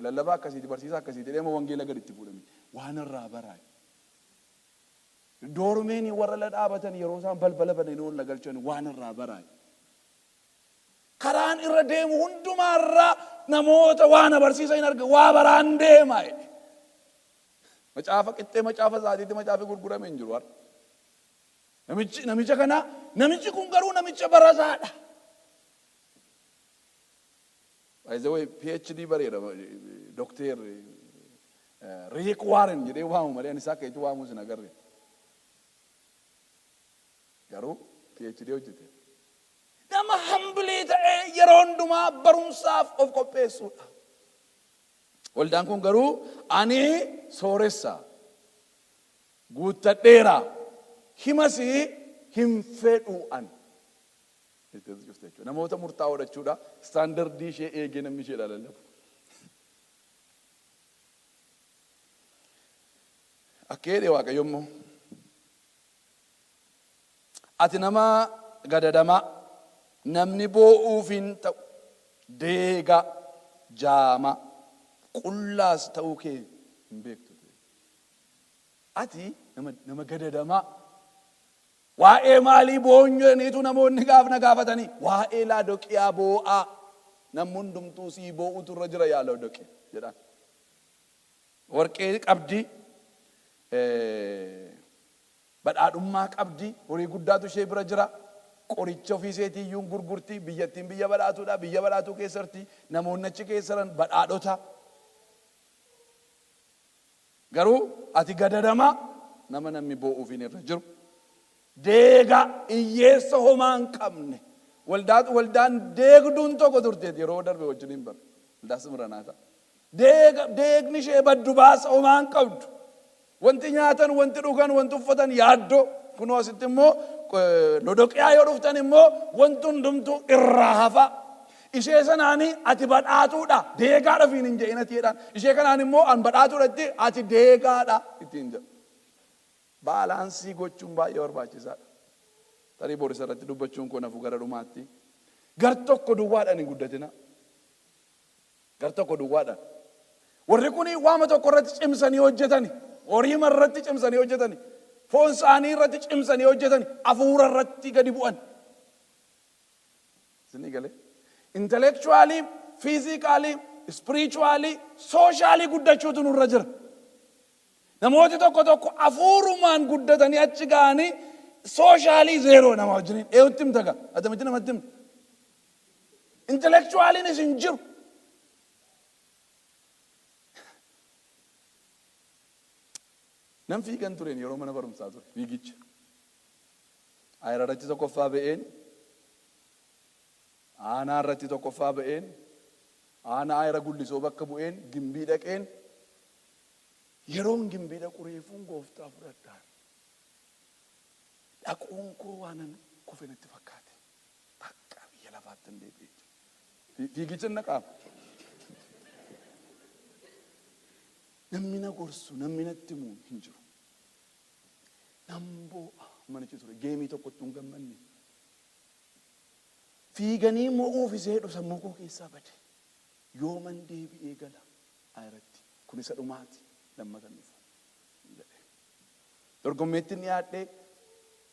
lallabaa akkasiiti barsiisaa akkasiiti deema wangeela gaditti fuudhame waan irraa baraa. doormeeni warra la dhaabatan yeroo isaan balbala bananii ol galchan waan irraa baraa. Karaan irra deemu hundumaarra namoota waan abarsiisa hin arga waa baraan deema. Macaafa qixxee macaafa isaatiitti macaafi gurgurame hin jiru. Namicha kana namichi kun garuu namicha barasaadha. By the way, PhD bareeda Dr. Rick Warren jedhee waamu malee ani isaa keetu waamu sin agarre. Garuu PhD hojjete. Nama hambilee ta'ee yeroo hundumaa barumsaaf of qopheessuudha. Waldaan kun garuu ani sooressa guuttadheera himasi hin fedhu'an. Namoota murtaa'oo jechuudha. Istaandardii ishee eegee namni ishee lallabu. Akkeedhe Waaqayyo immoo ati nama gadadamaa namni boo'uuf hin ta'u deega jaama qullaas ta'uu kee hin beektu. Ati nama gadadamaa waa'ee maalii boonyaniitu namoonni gaafna gaafatanii waa'ee Laadoqiyaa boo'aa namni hundumtuu sii boo'utu irra jira yaa Laadoqiyaa jedhan. Warqee qabdi, badhaadhummaa qabdi, horii guddaatu ishee bira jira. Qoricha ofii isheetiiyyuu gurgurti. Biyyattiin biyya badhaatuudha. Biyya badhaatuu keessatti namoonni achi keessa jiran badhaadhota. Garuu ati gadadamaa nama namni boo'uuf hin irra jiru. Deega hiyyeessa homaa hin qabne. Waldaan deegduun tokko turteeti yeroo darbe wajjin hin baru. Waldaa Simranaata. Deegni ishee baddu baasa homaa hin qabdu. Wanti nyaatan, wanti dhugan, wanti uffatan yaaddoo. Kunoo asitti immoo Laadoqiyaa yoo dhuftan immoo wanti hundumtuu irraa hafa. Ishee sanaanii ati badhaatuudha. Deegaadha fiin hin jedhin ati jedhaan. Ishee kanaan immoo an badhaatuudhatti ati deegaadha ittiin jedhu. Baalaansii gochuun baay'ee barbaachisaadha. Tarii boris irratti dubbachuun koo nafu gara dhumaatti. Gar tokko duwwaadhaan hin guddatina. Gar tokko duwwaadhaan. Warri kun waama tokko irratti cimsanii hojjetani. Horiima irratti cimsanii hojjetani. Foon isaanii irratti cimsanii hojjetani. Hafuura irratti gadi bu'an. Isin galee. Intellectually, physically, spiritually, socially guddachuutu nurra jira. Namooti tokko tokko hafuurumaan guddatanii achi ga'anii socially zero nama wajjiniin eewutti himtaga atamitti namatti himta. Intellectualiinis hin jiru. Nam fiigan tureen yeroo mana barumsaa ture fiigicha. Ayira irratti tokkoffaa ba'een, aanaa irratti tokkoffaa ba'een, aanaa ayira gullisoo bakka bu'een, gimbii dhaqeen. Yeroon gimbii dhaqu reefuun gooftaa fudhadhaan. Dhaquun koo waanan kufe natti fakkaate. Takka biyya lafaatti hin deebi'e. Fiigicha hin naqaama. Namni na gorsu, namni natti himu hin jiru. Namboo manichi ture geemii tokkotti hin gammanne. Fiiganii mo'uuf isee jedhu sammuu koo keessaa bade. Yooman deebi'ee gala ayirratti. Kun isa dhumaati. Lammatan dhufu. Dorgommeetti ni yaadhee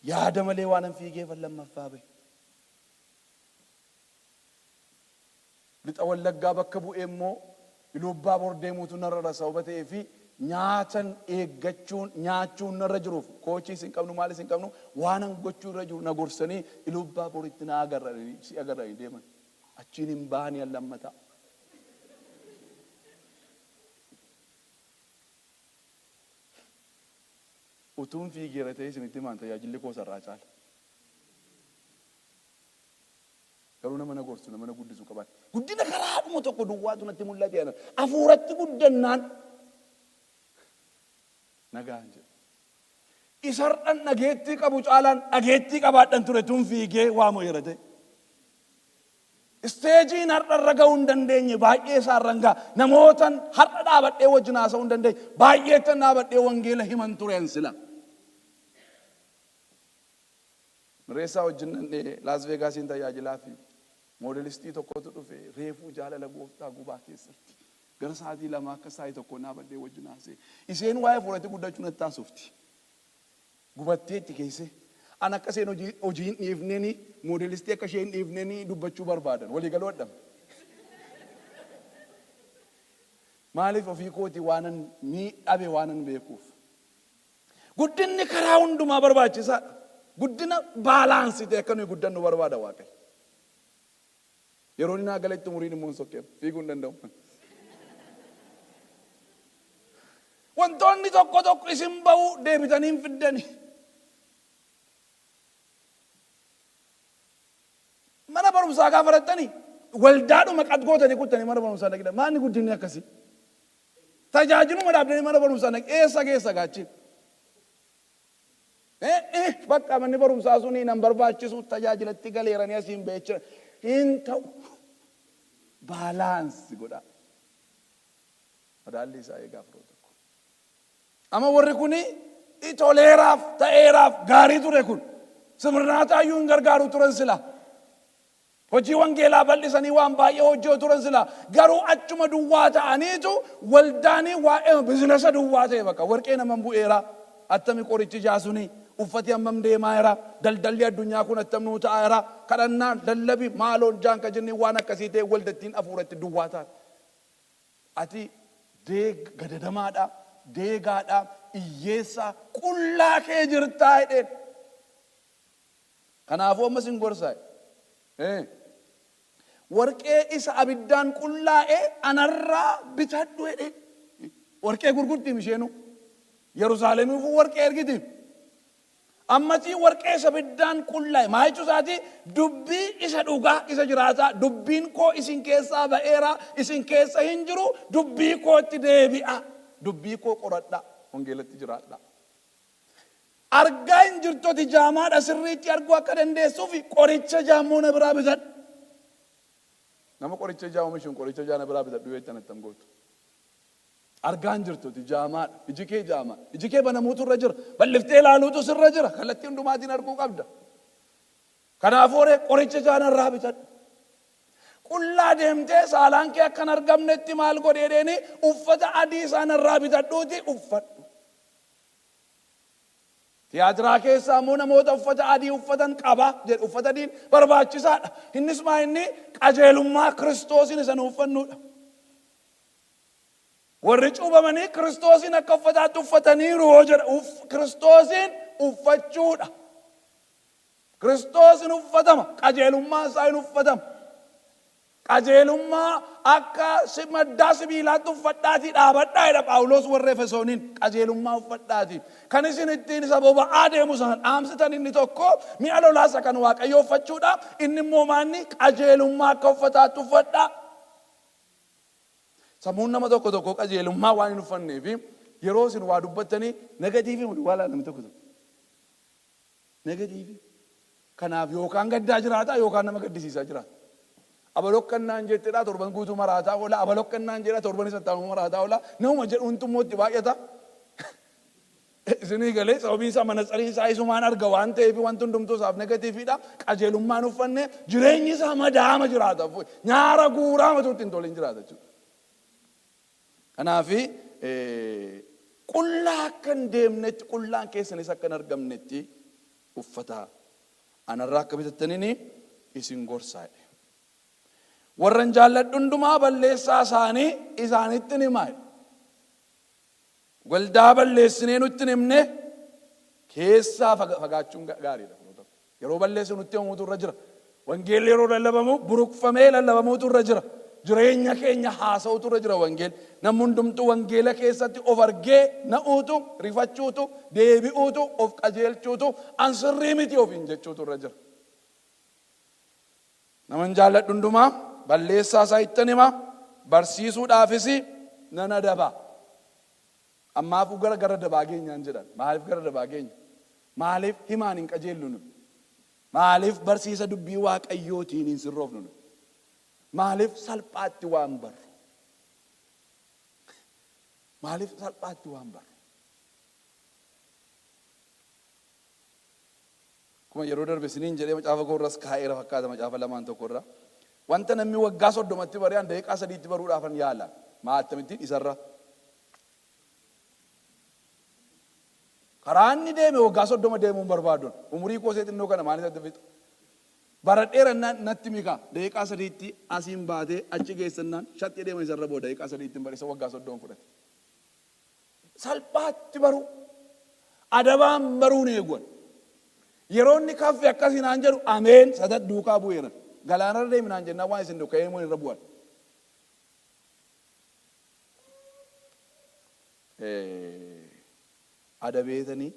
yaada malee waan an fiigeefan lammaffaa bahe. Lixa Wallaggaa bakka bu'ee immoo Ilubbaa Bordeemuutu narra sababa ta'ee fi nyaatan eeggachuun nyaachuun narra jiruuf koochiis hin qabnu maalis hin qabnu waan an gochuu irra jiru na gorsanii Ilubbaa Boritti na agarranii deeman. Achiin hin baanii an lammataa. Utuun fiigeera ta'ee isinitti himaan tajaajilli koo sarraa caala. Garuu nama na gorsu, nama na guddisuu qaban. Guddina karaadhuma tokko duwwaatu natti mul'ate. Hafuuratti guddannaan nagaan jedhu. Isarran dhageettii qabu caalaan dhageettii qabaadhan ture tun fiigee waamoo yeroo ta'e. Isteejiin har'arra ga'uu hin dandeenye baay'ee isaarran ga'a. Namootan har'a dhaabadhee wajjin haasa'uu hin dandeenye baay'eettan dhaabadhee wangeela himan tureen sila. Reessaa wajjin Las Vegaasiin tajaajilaa fi moodelistii tokkotu dhufe reefuu jaalala gooftaa gubaa keessatti. Gara sa'aatii lama akka sa'aatii tokko dhaabadhee wajjin haasa'e. Isheen waa'ee fuulatti guddachuu natti taasifti. gubatteetti keesse. An akka seen hojiin dhiifneni moodelistii akka isheen dhiifneni dubbachuu barbaadan walii galuu dhabne. Maaliif ofii kooti waanan miidhabe waanan beekuuf. Guddinni karaa hundumaa barbaachisaadha. Guddina baalaansii ta'e akka nuyi guddannu barbaada Waaqayyo. Yeroo inni naa galatti umuriin immoo hin sokkeen fiiguu hin danda'u. Wantoonni tokko tokko isin ba'uu deebitanii hin fiddani. Mana barumsaa gaafa fudhattanii waldaadhuma qad gootanii kuttanii mana barumsaa dhaqidha. Maanni guddinni akkasii? Tajaajiluma dhaabdanii mana barumsaa dhaqi eessa geessa gaachiin? Bakka manni barumsaa suni nan barbaachisu tajaajilatti galeeranii asiin beecha hin ta'u. Baalaansi godha. Madaalli isaa eegaa firoo tokko. Amma warri kuni toleeraaf ta'eeraaf gaarii ture kun simirnaataayyuu hin gargaaru turan sila. Hojii wangeelaa bal'isanii waan baay'ee hojjoo turan sila. Garuu achuma duwwaa ta'aniitu waldaanii waa'ee bizinesa duwwaa ta'e bakka warqee naman bu'eera. Attami qorichi jaasuni uffati hammam deemaa jira. Daldalli addunyaa kun attam nuu ta'aa jira. Kadhannaan lallabi maaloon jaan ka jennee waan akkasii ta'e waldattiin afuuratti duwwaa ta'a. Ati gadadamaadha, deegaadha, iyyeessaa qullaa kee jirtaa jedheen. Kanaafuu ammas hin gorsaa. Warqee isa abiddaan qullaa'ee anarraa bitadhu jedheen. Warqee gurgurtii misheenu. Yerusaalemiif warqee ergiti. Ammasii warqee isa abiddaan qullaa'e. Maa jechuun isaati dubbii isa dhugaa isa jiraataa. Dubbiin koo isin keessaa ba'eera. Isin keessa hin jiru. Dubbii kootti deebi'a. Dubbii koo qoradha. Wangeelatti jiraadha. Argaa hin jirtoti jaamaadha sirriitti arguu akka dandeessuuf qoricha jaamoo na biraa bitadhu. Nama qoricha jaamoo mishuun qoricha jaana biraa bitadhu yoo ittiin attam gootu. Argaa hin jirtoti jaamaadha. Iji kee jaamaadha. Iji kee banamuutu irra jira. Balliftee ilaaluutu sirra jira. Kallattii hundumaatiin arguu qabda. Kanaafuu qoricha jaana irraa bitadhu. Qullaa deemtee saalaan kee akkan argamnetti maal godheedheeni uffata adii isaan irraa bitadhuuti uffadhu. Tiyaatiraa keessaa immoo namoota uffata adii uffatan qaba jedhu uffata adiin barbaachisaadha. Innis maa inni qajeelummaa Kiristoosiin isa uffannuudha. Warri cuubamanii Kiristoosiin akka uffataatti uffataniiru yoo jedha Kiristoosiin uffachuudha. Kiristoosiin uffatama qajeelummaa isaa hin uffatama. Qajeelummaa akka maddaa sibiilaatti uffadhaatii dhaabadhaa jedha Phaawulos warra Efesooniin qajeelummaa uffadhaatii. Kan isin ittiin isa boba'aa deemu sana dhaamsitan inni tokko mi'a lolaasa kan Waaqayyoo uffachuudha. Inni immoo maanni qajeelummaa akka uffataatti uffadhaa. Sammuun nama tokko tokko qajeelummaa waan hin uffanneef yeroo isin waa dubbattanii negatiivii waa laalame tokko tokko. Negatiivii. Kanaaf yookaan gaddaa jiraata yookaan nama gaddisiisaa jiraata. Abalokkannaan jetteedha torban guutuu maraataa oola. Abalokkannaan jedha torban isa ta'u maraataa oola. Nama jedhuun tummooti baay'ata. Isinii galee sababii isaa manatsariin isaa isumaan arga waan ta'eef wanti hundumtuu isaaf negatiiviidha. Qajeelummaan uffanne jireenyi isaa madaama jiraata. Nyaara guuraa matuutti hin tolin jiraata jechuudha. Kanaafi qullaa akka hin deemnetti qullaan keessanis akka hin argamnetti uffata anarraa akka bitattaniin isin gorsaa. Warran jaalladhu hundumaa balleessaa isaanii isaanitti ni himaa. Waldaa balleessinee nutti hin himne keessaa fagaachuun gaariidha. Yeroo balleessu nutti himuutu irra jira. Wangeelli yeroo lallabamu buruqfamee lallabamuutu irra jira. Jireenya keenya haasa'uutu irra jira wangeelli. Namni hundumtuu wangeela keessatti of argee na'uutu, rifachuutu, deebi'uutu, of qajeelchuutu, an sirrii miti ofiin jechuutu irra jira. Naman jaalladhu hundumaa balleessaa isaa ittiin hima barsiisuudhaafis nan adaba. Ammaafuu gara dabaa geenyaan jedhan. Maaliif gara dabaa geenya? Maaliif himaan hin qajeellu nu? Maaliif barsiisa dubbii Waaqayyootiin hin sirroofnu nu? Maaliif salphaatti waan barru? Maaliif salphaatti waan barru? Kuma yeroo darbe siniin jedhee macaafa koorras kaa'eera fakkaata macaafa lamaan tokkorra. Wanta namni waggaa 30tti bari'an daqiiqaa 3tti baruudhaafan yaala. Maa akkamittiin isarra? karaa inni deeme waggaa 30 deemuun barbaaduun umurii koo seexinnoo kana maaliif adda fixu? Bara dheeraa natti mika daqiiqaa 3tti asiin baatee achi geessannaan shaxxii deema isarra booda daqiiqaa 3tti barisa waggaa 30 fudhate. Salphaatti baruu adabaan baruun eeguun yeroo inni kaffe akkasii naan jedhu ameen sadat duukaa bu'eera. Galaanarra deeminaan jennaan waan isin ka'ee moo irra bu'an. Adabeetanii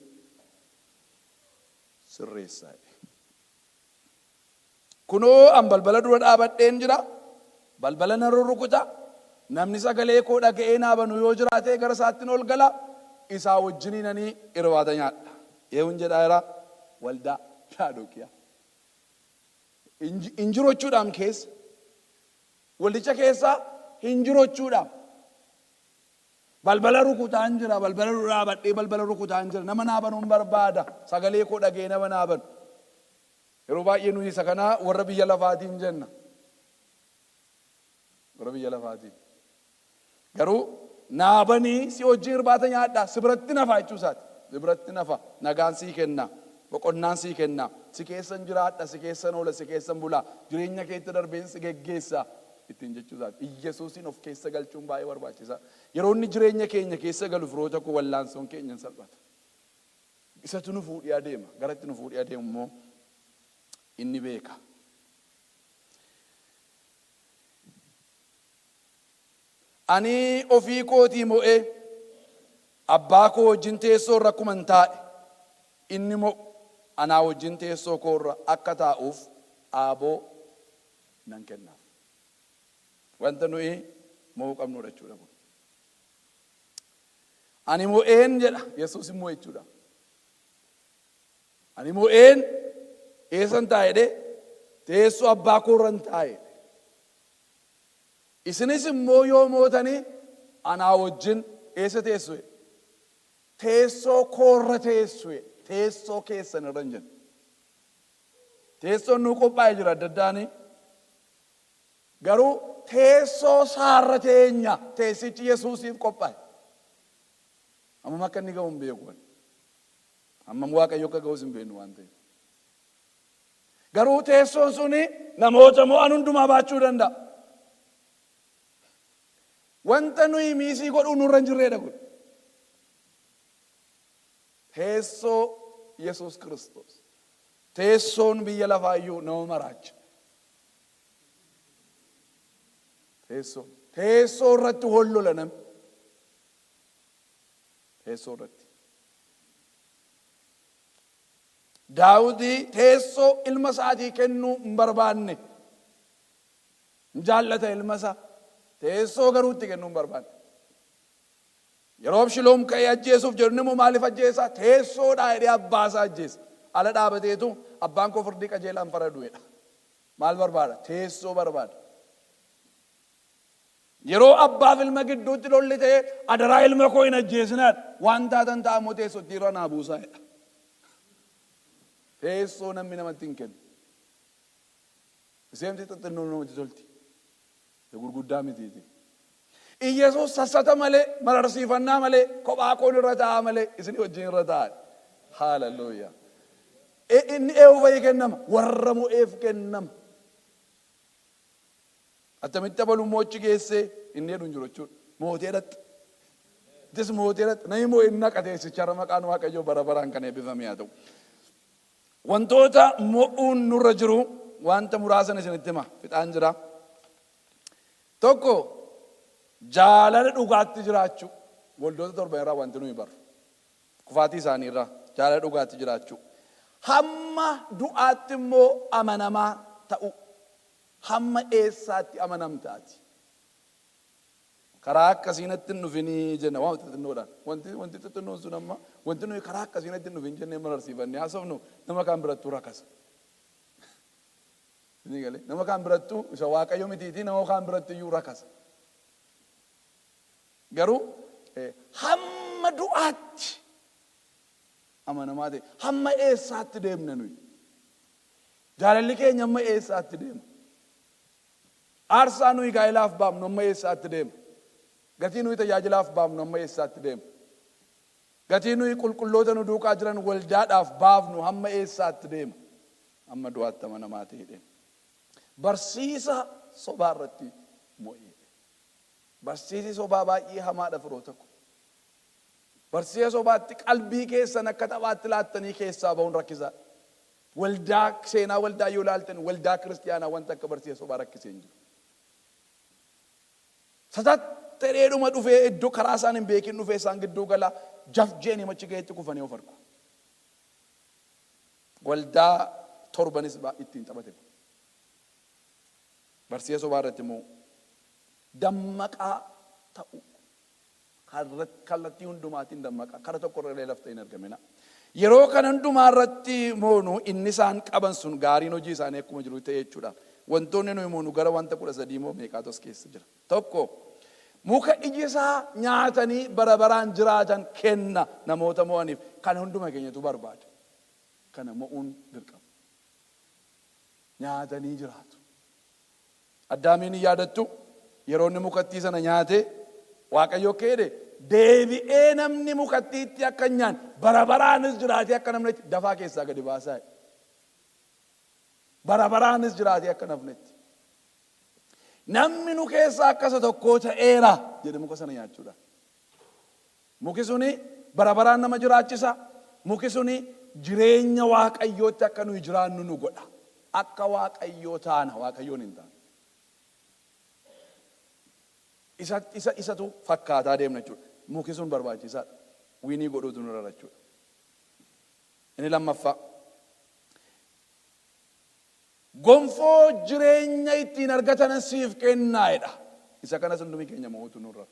sirreessaa. Kunoo an balbala dura dhaabadheen jira. Balbala na rurrukuta. Namni sagalee koo dhaga'ee naa banu yoo jiraate gara isaattiin ol gala. Isaa wajjiniinanii irbaata nyaadha. Eewun jedhaa jira waldaa Laadoqiyaa. Injirochuudhaan keessa waldicha keessa injirochuudhaan balbala rukutaan jira. Balbala dhaabadhee balbala rukutaan jira. Nama naa banuun barbaada. Sagalee koo dhaga'ee nama naa banu. Yeroo baay'ee nuyi isa kana warra biyya lafaatiin jenna. Warra biyya lafaatiin. Garuu naabanii si wajjin irbaata nyaadhaa si biratti nafa jechuusaati. Si biratti nafa nagaan sii kenna. Boqonnaan sii kenna. Si keessan jiraadha, si keessan oola, si keessan bulaa. Jireenya keetti darbeen si geggeessa ittiin jechuusaati. Iyyesuusin of keessa galchuun baay'ee barbaachisaa. Yeroo inni jireenya keenya keessa galu firoota koo wallaansoon keenya salphata. Isatu nu fuudhee adeema. Garatti nu fuudhee adeemu immoo inni beeka. Ani ofii kootii mo'ee abbaa koo wajjin teessoo irra akkuma hin taa'e inni mo'u anaa wajjin teessoo koo irra akka taa'uuf aaboo nan kennaaf. Wanta nuyi mo'uu qabnudha jechuudha kun. Ani mo'een jedha Yesuus immoo jechuudha. Ani mo'een eessan taa'edhe teessoo abbaa koo irra hin taa'e. Isinis immoo yoo mootanii anaa wajjin eessa teessu'e? Teessoo koo irra teessu'e. Teessoo keessan irra hin jennu. Teessoon nuu qophaa'ee jira adda addaanii. Garuu teessoo saarra teenya teessichi Yesuusiif qophaa'e. Amma akka inni ga'u hin beeku. Amma Waaqayyo akka ga'us hin beeknu waan ta'eef. Garuu teessoon suni namoota mo'an hundumaa baachuu danda'a. Wanta nuyi miisii godhuu nurra hin jirredha kun. Teessoo Yesuus Kiristoos. Teessoon biyya lafaayyuu nama maraacha. Teessoo irratti hollola namni. Teessoo irratti. Daawutii teessoo ilma isaatii kennuu hin barbaanne. Hin jaallata ilma isaa. Teessoo garuutti kennuu hin barbaanne. Yeroo Abshiloom ka'ee ajjeesuuf jedhu immoo maaliif ajjeesaa? Teessoodhaa jedhee abbaa isaa ajjeesa. Ala dhaabateetu abbaan koo firdii qajeelaan faraduudha. Maal barbaada? Teessoo barbaada. Yeroo abbaaf ilma gidduutti lolli ta'ee adaraa ilma koo hin ajjeesinaadha. Waan taatan ta'amoo teessootti irra naa buusaa jedha. Teessoo namni namatti hin kennu. Iseemti xixinnoo namatti tolti. Gurguddaa mitiiti. Iyyesuus sassata malee, mararsiifannaa malee, kophaa koon irra ta'a malee, isin wajjin irra ta'a. Haaleluyyaa. Inni eewu fa'i kennama. Warra mo'eef kennama. Attamitti abaluu moochi geessee inni jedhu hin jiru jechuudha. Mooteedhatti. Itis mooteedhatti. Namni moo inni naqateessichara maqaan Waaqayyoo bara baraan kan eebbifame haa ta'u. Wantoota mo'uun nurra jiru wanta muraasan isinitti hima. Fixaan jira. Tokko jaalala dhugaatti jiraachuu. Waldoota 7 irraa wanti nuyi barru. Kufaatii isaanii irraa jaalala dhugaatti jiraachuu. Hamma du'aatti immoo amanamaa ta'u. Hamma eessaatti amanamtaati. Karaa akkasiinatti hin dhufinii jenna waan xixinnoodhaan. Wanti xixinnoon sun amma wanti nuyi karaa akkasiinatti hin dhufin jennee mararsiifannee haasofnu nama kaan birattuu rakkasa. Nama kaan birattuu isa Waaqayyo mitiitii nama kaan biratti iyyuu rakkasa. Garuu hamma du'aatti amanamaa ta'e hamma eessaatti deemna nuyi. Jaalalli keenya hamma eessaatti deema. Aarsaa nuyi gaa'ilaaf baafnu amma eessaatti deema. Gatii nuyi tajaajilaaf baafnu amma eessaatti deema. Gatii nuyi qulqulloota nu duukaa jiran waldaadhaaf baafnu hamma eessaatti deema? Hamma du'aatti amanamaa ta'edha. Barsiisa sobaa irratti mo'ee. Barsiisi sobaa baay'ee hamaadha firoota ko. Barsiisa sobaatti qalbii keessan akka taphaatti laattanii keessaa ba'uun rakkisaadha. Waldaa seenaa waldaa yoo ilaaltan waldaa kiristiyaanaa wanta akka barsiisa sobaa rakkisee hin jiru. Satatteedhuma dhufee iddoo karaa isaan hin beekin dhufee isaan gidduu galaa jafjeeni machi gaheetti kufanii of argu. Waldaa torbanis ittiin taphate. Barsiisa sobaa irratti immoo dammaqaa ta'u. Kallattii hundumaatiin dammaqaa kara tokko irra lafta hin argamina. Yeroo kan hundumaa irratti moonu inni isaan qaban sun gaariin hojii isaanii akkuma jiru ta'e jechuudha. Wantoonni nuyi moonu gara wanta 13 moo meeqaatos keessa jira. Tokko muka iji isaa nyaatanii bara baraan jiraatan kenna namoota mo'aniif kan hunduma keenyatu barbaada. Kana mo'uun dirqama. Nyaatanii jiraatu. Addaamiin yaadattu yeroo inni mukattii sana nyaate Waaqayyo keede deebi'ee namni mukattiitti akka nyaan bara baraanis jiraatee akka namnetti dafaa keessaa gadi baasaa. Bara baraanis jiraatee akka namnetti. Namni nu keessaa akkasa tokko ta'eera jedhe muka sana nyaachuudha. Muki suni bara baraan nama jiraachisa. Muki suni jireenya Waaqayyootti akka nuyi jiraannu nu godha. Akka Waaqayyoo taana Waaqayyoon hin taane. Isatu fakkaataa deemna jechuudha. Muki sun barbaachisaadha. Wiinii godhuutu nurra jechuudha. Inni lammaffaa. Gonfoo jireenya ittiin argatan siif kennaa'edha. Isa kanas hundumii keenya mo'uutu nurra.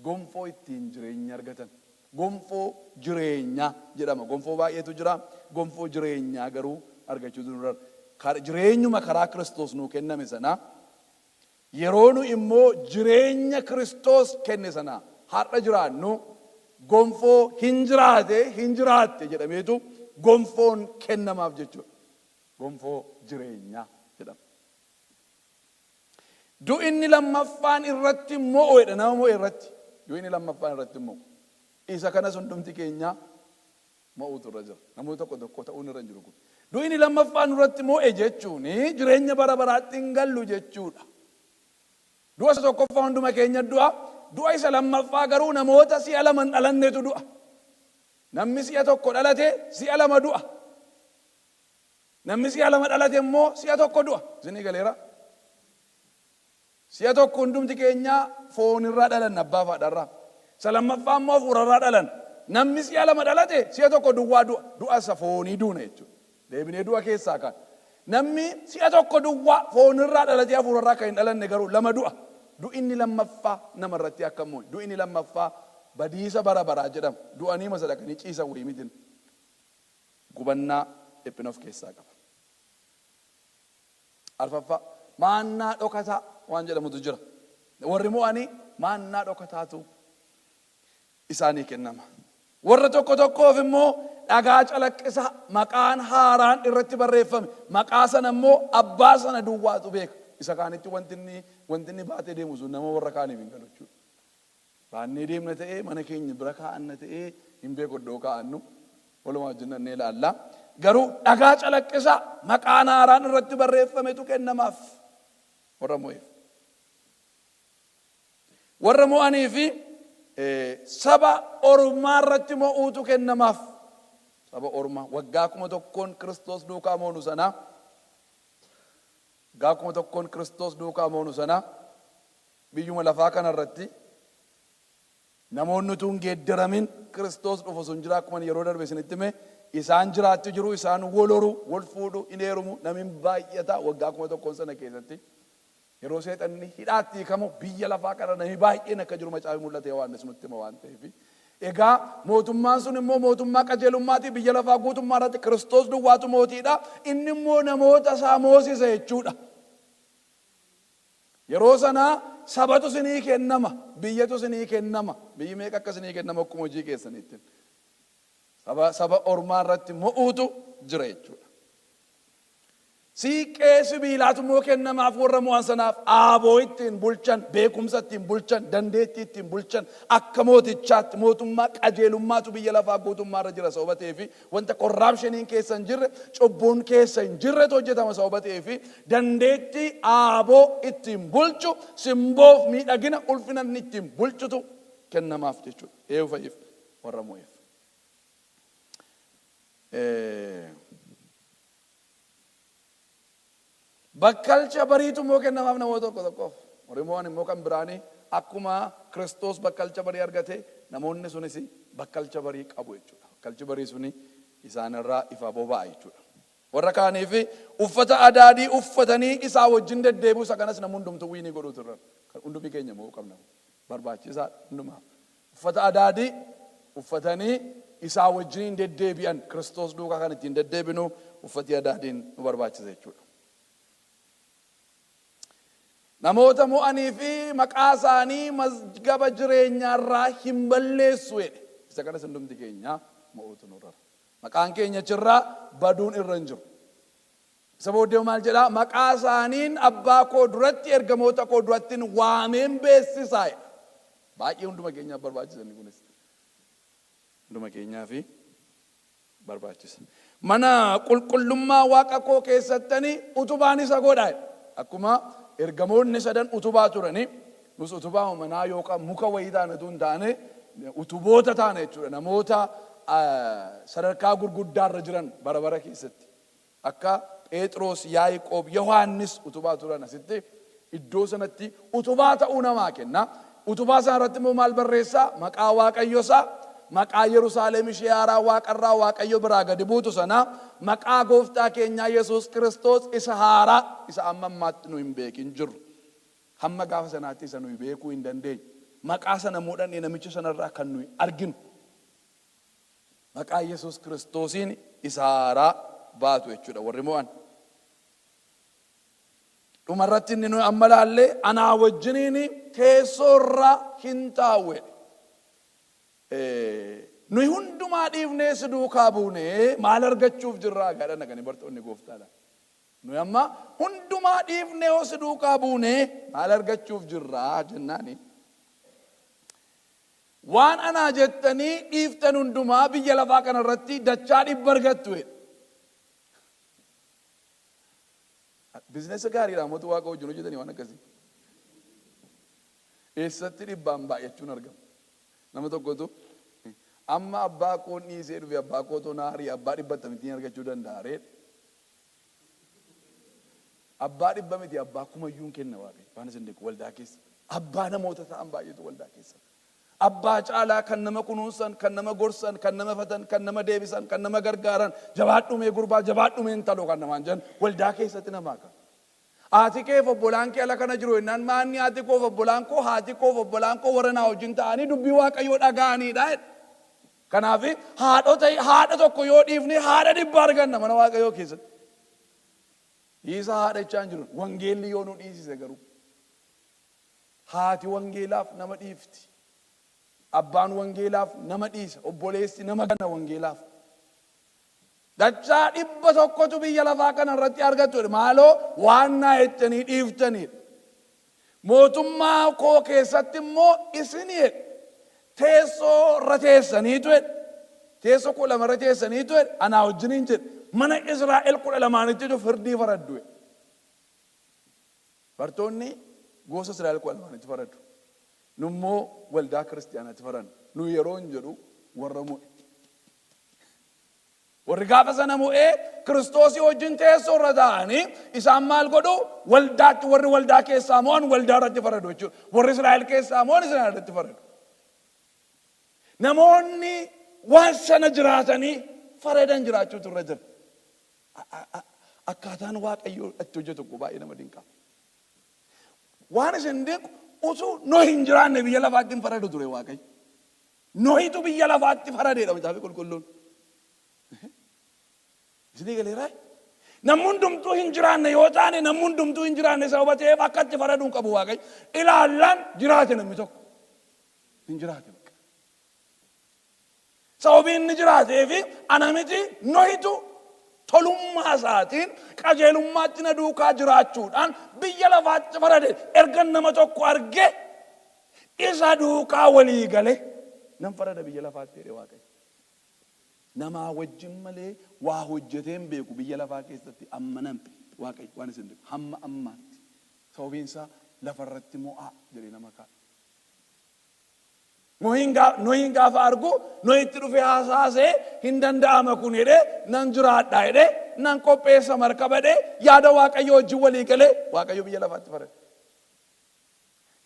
Gonfoo ittiin jireenya argatan. Gonfoo jireenyaa jedhama. Gonfoo baay'eetu jira. Gonfoo jireenyaa garuu argachuutu nurra. Jireenyuma karaa Kiristoos nuu kenname sana. Yeroo nu immoo jireenya Kiristoos kenne sana har'a jiraannu gonfoo hin jiraatte jedhameetu gonfoon kennamaaf jechuudha. Gonfoo jireenyaa jedhama. Du'inni lammaffaan irratti mo'oodha nama mo'e irratti. Du'inni lammaffaan irratti mo'u. Isa kanas hundumti keenya mo'uutu irra jira. Namoota tokko ta'uun irra jiru kun. Du'inni lammaffaan irratti mo'e jechuun jireenya bara baraatti hin gallu jechuudha. Du'a isa tokkoffaa hunduma keenya du'a. Du'a isa lammaffaa garuu namoota si'a lama hin dhalannetu du'a. Namni si'a tokko dhalate si'a lama du'a. Namni si'a lama dhalate immoo si'a tokko du'a. Isinii galeera. Si'a tokko hundumti keenya foonirraa dhalan abbaa fi haadharraa. Isa lammaffaa immoo hafuurarraa dhalan. Namni si'a lama dhalate si'a tokko duwwaa du'a. Du'a isa foonii duuna jechuudha. Deebinee du'a keessaa kan. Namni si'a tokko duwwaa foonirraa dhalatee hafuurarraa kan hin dhalanne garuu lama du'a. Du'inni lammaffaa namarratti akka moo'e. Du'inni lammaffaa badiisa bara baraa jedhama. Du'anii masadaqanii ciisa wayii mitin. Gubannaa dhiphina of keessaa qaba. Arfaffaa maannaa dhokataa waan jedhamutu jira. Warri mo'anii maannaa dhokataatu isaanii kennama. Warra tokkoof immoo dhagaa calaqqisa maqaan haaraan irratti barreeffame. Maqaa sana immoo abbaa sana duwwaatu beeka. Isa kaanitti wanti inni baatee deemu sun nama warra kaaniif hin galu jechuudha. Baannee deemna ta'ee mana keenya bira kaa'anna ta'ee hin beeku iddoo kaa'annu walumaa jennee ilaalla. Garuu dhagaa calaqqisa maqaan haaraan irratti barreeffametu kennamaaf warra mo'eef. Warra mo'anii fi saba ormaa irratti mo'uutu kennamaaf. Saba ormaa waggaa 1,000 Kiristoos duukaa moonu sanaa. Waggaa 1,000 Kiristoos duukaa moonu sanaa biyyuma lafaa kanarratti namoonni utuu hin geeddaramin Kiristoos dhufu sun jira akkuma yeroo darbe isinitti hime isaan jiraatti jiru isaan wal horu wal fuudhu hin heerumu namni baay'ata waggaa 1,000 sana keessatti yeroo seexanni hidhaatti hiikamu biyya lafaa kana namni baay'een akka jiru macaafa mul'ate Yohaannis nutti hima waan ta'eef. Egaa mootummaan sun immoo mootummaa qajeelummaati biyya lafaa guutummaa irratti Kiristoos duwwaatu mootiidha. Inni immoo namoota isaa moosisa jechuudha. Yeroo sanaa sabatu sinii kennama, biyyatu sinii kennama. Biyyi meeqa akka sinii kennama akkuma hojii keessaniitti. Saba ormaa irratti mo'uutu jira jechuudha. siiqqee sibiilaatu immoo kennamaaf warra mo'an sanaaf aaboo ittiin bulchan, beekumsa ittiin bulchan, dandeettii ittiin bulchan akka mootichaatti mootummaa qajeelummaatu biyya lafaa guutummaarra jira sababa ta'eefi wanta korraapshiniin keessa hin jirre, cubbuun keessa hin jirretu hojjetama sababa ta'eefi dandeettii aaboo ittiin bulchu, simboof miidhagina ulfina inni ittiin bulchutu kennamaaf jechuudha. Eewu fa'iif warra mo'eef. Bakkalcha bariitu immoo kennamaaf namoota tokko tokkoof. Warri mo'an immoo kan biraanii akkuma Kiristoos bakkalcha barii argate namoonni sunis bakkalcha barii qabu jechuudha. Bakkalchi barii suni isaanirraa ifa boba'a jechuudha. Warra kaaniif uffata adaadii uffatanii isaa wajjin deddeebi'u isa kanas namni hundumtuu wiinii godhuutu irra. Kan hundumti keenya mo'uu qabna. Barbaachisaa hundumaaf. Uffata adaadii uffatanii isaa wajjin deddeebi'an Kiristoos duukaa kan ittiin deddeebinu uffati adaadiin nu barbaachisa jechuudha. Namoota mo'anii fi maqaa isaanii mazgaba jireenyaarraa hin balleessu jedhe. Isa kanas hundumti keenya mo'uutu nurra. Maqaan keenya achirraa baduun irra hin jiru. Isa booddee maal jedhaa? Maqaa isaaniin abbaa koo duratti ergamoota koo durattiin waameen beeksisaa jedha. Baay'ee hunduma keenyaaf barbaachisani kunis. Hunduma keenyaaf barbaachisa. Mana qulqullummaa waaqa koo keessattanii utubaan isa godhaa. Akkuma ergamoonni sadan utubaa turani, nus utubaa manaa yookaan muka wayii taanatu hin taane utuboota taane jechuudha. Namoota sadarkaa gurguddaarra jiran bara keessatti. Akka Phexros, Yaaqoob, Yohaannis utubaa turan asitti iddoo sanatti utubaa ta'uu namaa kenna. Utubaa sana irratti immoo maal barreessaa? Maqaa Waaqayyoosaa, maqaa Yerusaalem ishee haaraa waaqarraa Waaqayyo biraa gadi buutu sana, maqaa gooftaa keenyaa Yesuus Kiristoos isa haaraa isa amma ammaatti nu hin beekin jiru. Hamma gaafa sanaatti isa nuyi beekuu hin dandeenye. Maqaa sana muudhannee namicha sanarraa kan nuyi arginu. Maqaa Yesuus Kiristoosiin isa haaraa baatu jechuudha warri mo'an. Dhumarratti inni nuyi amma laallee anaa wajjiniin teessoorra hin taa'u. Nuyi hundumaa dhiifnee si duukaa buunee maal argachuuf jirraa gaadhana kan bartoonni gooftaadha. Nuyi amma hundumaa dhiifnee si duukaa buunee maal argachuuf jirraa jennaani. Waan anaa jettanii dhiiftan hundumaa biyya lafaa kanarratti dachaa dhibba argattu. Bizinesi gaariidha mootu waaqa wajjin hojjetanii waan akkasii. Eessatti dhibbaan baay'achuun argama. Nama tokkotu amma abbaa koo dhiisee dhufe abbaa koo naarii abbaa dhibbatti mitiin argachuu danda'a reedha. Abbaa dhibba miti abbaa kumayyuun kenna waaqayyo. Waan isin deeku waldaa keessa. Abbaa namoota ta'an baay'eetu waldaa keessa. Abbaa caalaa kan nama kunuunsan, kan nama gorsan, kan nama fatan, kan nama deebisan, kan nama gargaaran, jabaadhumee gurbaa, jabaadhumee intaloo kan namaan jedhan waldaa keessatti namaa kan. Haati kee fi obbolaan kee ala kana jiru jennaan maanni haati koo fi obbolaan koo, haati koo fi obbolaan koo warra naa wajjin ta'anii dubbii waaqayyoo dhaga'aniidha. Kanaaf haadha tokko yoo dhiifne haadha dhibba arganna mana waaqayyoo keessatti. Dhiisa haadha jechaan jiru wangeelli yoo nu dhiisise garuu haati wangeelaaf nama dhiifti. Abbaan wangeelaaf nama dhiisa, obboleessi nama ganna wangeelaaf. Dachaa dhibba tokkotu biyya lafaa kana irratti argattu maaloo waan naa jettanii dhiiftaniidha. Mootummaa koo keessatti immoo isinii teessoo irra teessaniitu jedhe. Teessoo kudha lama irra teessaniitu jedhe anaa wajjiniin jedhe. Mana Israa'el 12 firdii faraddu. Bartoonni gosa Israa'el 12 faraddu. Nummoo waldaa kiristiyaanaatti farannu. Nu yeroo hin jedhu warra mo'e. Warri gaafa sana mo'ee Kiristoosii wajjin teessoo irra taa'anii isaan maal godhu? Waldaatti warri waldaa keessaa mo'an waldaa irratti faradu jechuudha. Warri Israa'el keessaa mo'an Israa'el irratti faradu. Namoonni waan sana jiraatanii faradan jiraachuutu irra jira. Akkaataan waaqayyoo itti hojjetu baay'ee nama dinqa. Waan isin dinqu utuu Nohi hin jiraanne biyya lafaatti hin faradu ture waaqayyo. Nohitu biyya lafaatti faradeedha macaafa qulqulluun. Isinii galeeraa? Namni hundumtuu hin jiraanne yoo taane namni hundumtuu hin jiraanne sababa ta'eef akkatti faraduun qabu waaqayyo. Ilaallaan jiraate namni tokko hin jiraate. Sababii inni jiraateefi ana miti Nohitu tolummaa isaatiin qajeelummaatti na duukaa jiraachuudhaan biyya lafaatti farade erga nama tokko arge isa duukaa walii gale nan farada biyya lafaatti jedhe Waaqayyo. Namaa wajjin malee waa hojjetee hin beeku biyya lafaa keessatti amma nan Waaqayyo waan isin beeku hamma ammaatti sababiin isaa lafarratti mo'aa jedhee nama kaa'e. Nohiin gaafa argu Nohitti dhufee haasa'asee hin danda'ama kun jedhee nan jiraadha jedhee nan qopheessa markaba jedhee yaada Waaqayyo wajjin walii galee Waaqayyo biyya lafaatti farade.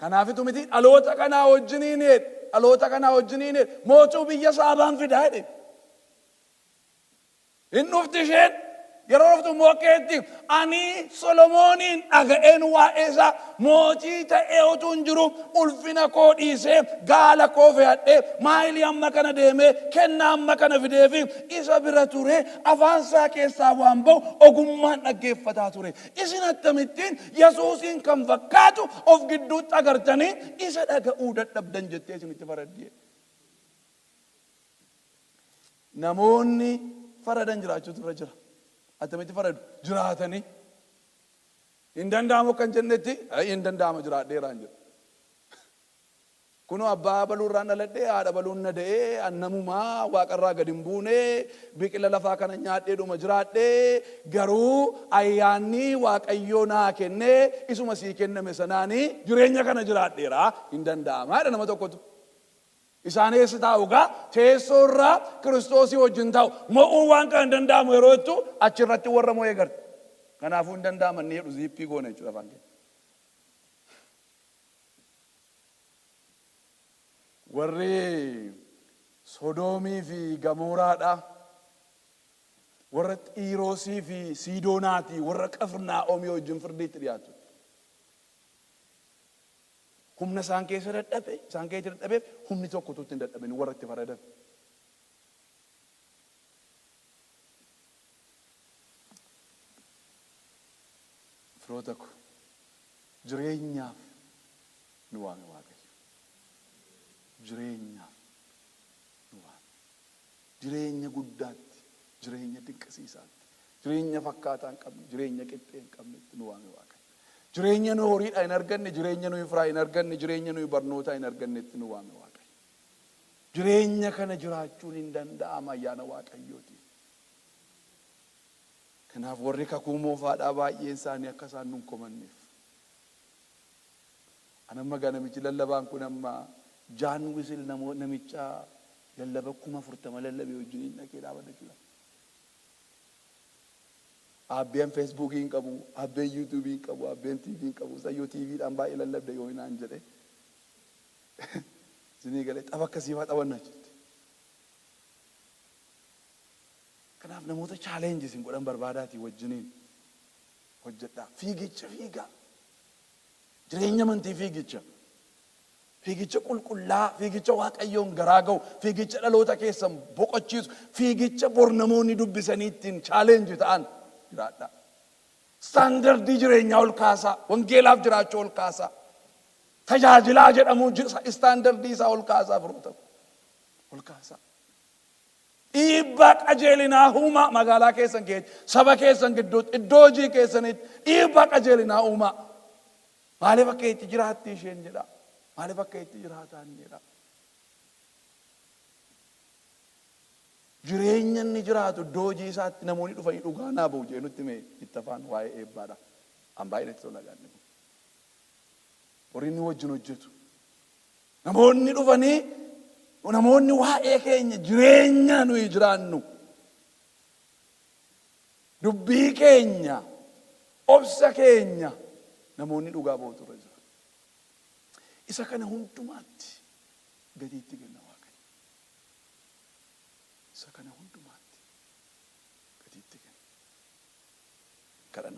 Kanaafitu miti dhaloota kanaa wajjiniin mootuu biyya Saabaan fidaa jedhe. Hin dhufti isheen yeroo dhuftu mookeetti ani Solomooniin dhaga'een waa'ee isaa mootii ta'ee utuu hin jiru ulfina koo dhiisee gaala koo fe'adhee maayilii amma kana deemee kennaa amma kana fideefi isa bira ture afaan isaa keessaa waan ba'u ogummaan dhaggeeffataa ture. Isin akkamittiin Yesuusiin kan fakkaatu of gidduutti agartanii isa dhaga'uu dadhabdan jettee isinitti faraddee. Namoonni faradan jiraachuutu irra jira. Attamitti faradu jiraatanii hin danda'amu kan jennetti hin danda'ama jiraadheeraan jedhu. Kunoo abbaa baluurraan dhaladhee haadha baluun na da'ee annamumaa waaqarraa gad hin buunee biqila lafaa kana nyaadhee dhuma jiraadhee garuu ayyaanni Waaqayyoo naa kennee isuma sii kenname sanaanii jireenya kana jiraadheeraa hin danda'ama jedha nama tokkotu. Isaan eessa taa'u gaa teessoo irraa Kiristoosii wajjin taa'u mo'uun waan kan hin danda'amu yeroo jettu achirratti warra mo'ee garte. Kanaafuu hin danda'aman ni jedhu ziippii goone jechuudha afaan keenya. Warri Sodoomii fi Gamoraadha. Warra Xiiroosii fi Siidoonaati warra Qifirnaahomii wajjin firdiitti dhiyaatu. Humna isaan keessa dadhabeef humni tokko tuutti hin dadhabin warra itti faradan. Firoota ko jireenyaaf nu waame Waaqayyo. Jireenyaaf nu waame. Jireenya guddaatti, jireenya dinqisiisaatti, jireenya fakkaataa hin qabne, jireenya qixxee hin qabnetti nu waame Waaqayyo. Jireenya nu horiidhaa hin arganne, jireenya nu firaa hin arganne, jireenya nu barnootaa hin argannetti nu waame Waaqayyo. Jireenya kana jiraachuun hin danda'ama ayyaana Waaqayyooti. Kanaaf warri kakuu moofaadhaa baay'een isaanii akka isaan nun komanneef. Anamma gaa namichi lallabaan kun amma Jaan Wisil namicha lallaba 40,000 lallabee wajjin dhaqee dhaabata jira. Abbeen Feesbuukii hin qabu, abbeen Yuutuubii hin qabu, abbeen tiivii hin qabu. Sayyoo tiiviidhaan baay'ee lallabde yoo hinaan jedhe. Isinii galee tapha akkasii fa'aa taphanna jechuudha. Kanaaf namoota chaalenjii isin godhan barbaadaatii wajjiniin hojjedhaa. Fiigicha fiigaa. Jireenya amantii fiigicha. Fiigicha qulqullaa, fiigicha Waaqayyoon garaa ga'u, fiigicha dhaloota keessan boqochiisu, fiigicha bor namoonni dubbisanii ittiin chaalenjii ta'an jiraadhaa. Istaandardii jireenyaa ol kaasaa, wangeelaaf jiraachuu ol kaasaa. Tajaajilaa jedhamu istaandardii isaa ol kaasaa firoota ol kaasaa. Dhiibbaa qajeelinaa uumaa magaalaa keessan keessa, saba keessan gidduutti, iddoo hojii keessanitti dhiibbaa qajeelinaa uumaa. Maaliif akka itti jiraatti isheen jedha? Maaliif akka itti jiraataan jedha? Jireenya inni jiraatu iddoo hojii isaatti namoonni dhufanii dhugaa naa ba'u jedhe nutti mee itti afaan waa'ee eebbaadha. An baay'inatti tola gaanne. Warri inni wajjin hojjetu. Namoonni dhufanii namoonni waa'ee keenya jireenya nuyi jiraannu. Dubbii keenya, obsa keenya namoonni dhugaa ba'utu irra jira. Isa kana hundumaatti gadiitti kenna Waaqayyo. Isa kana hundumaatti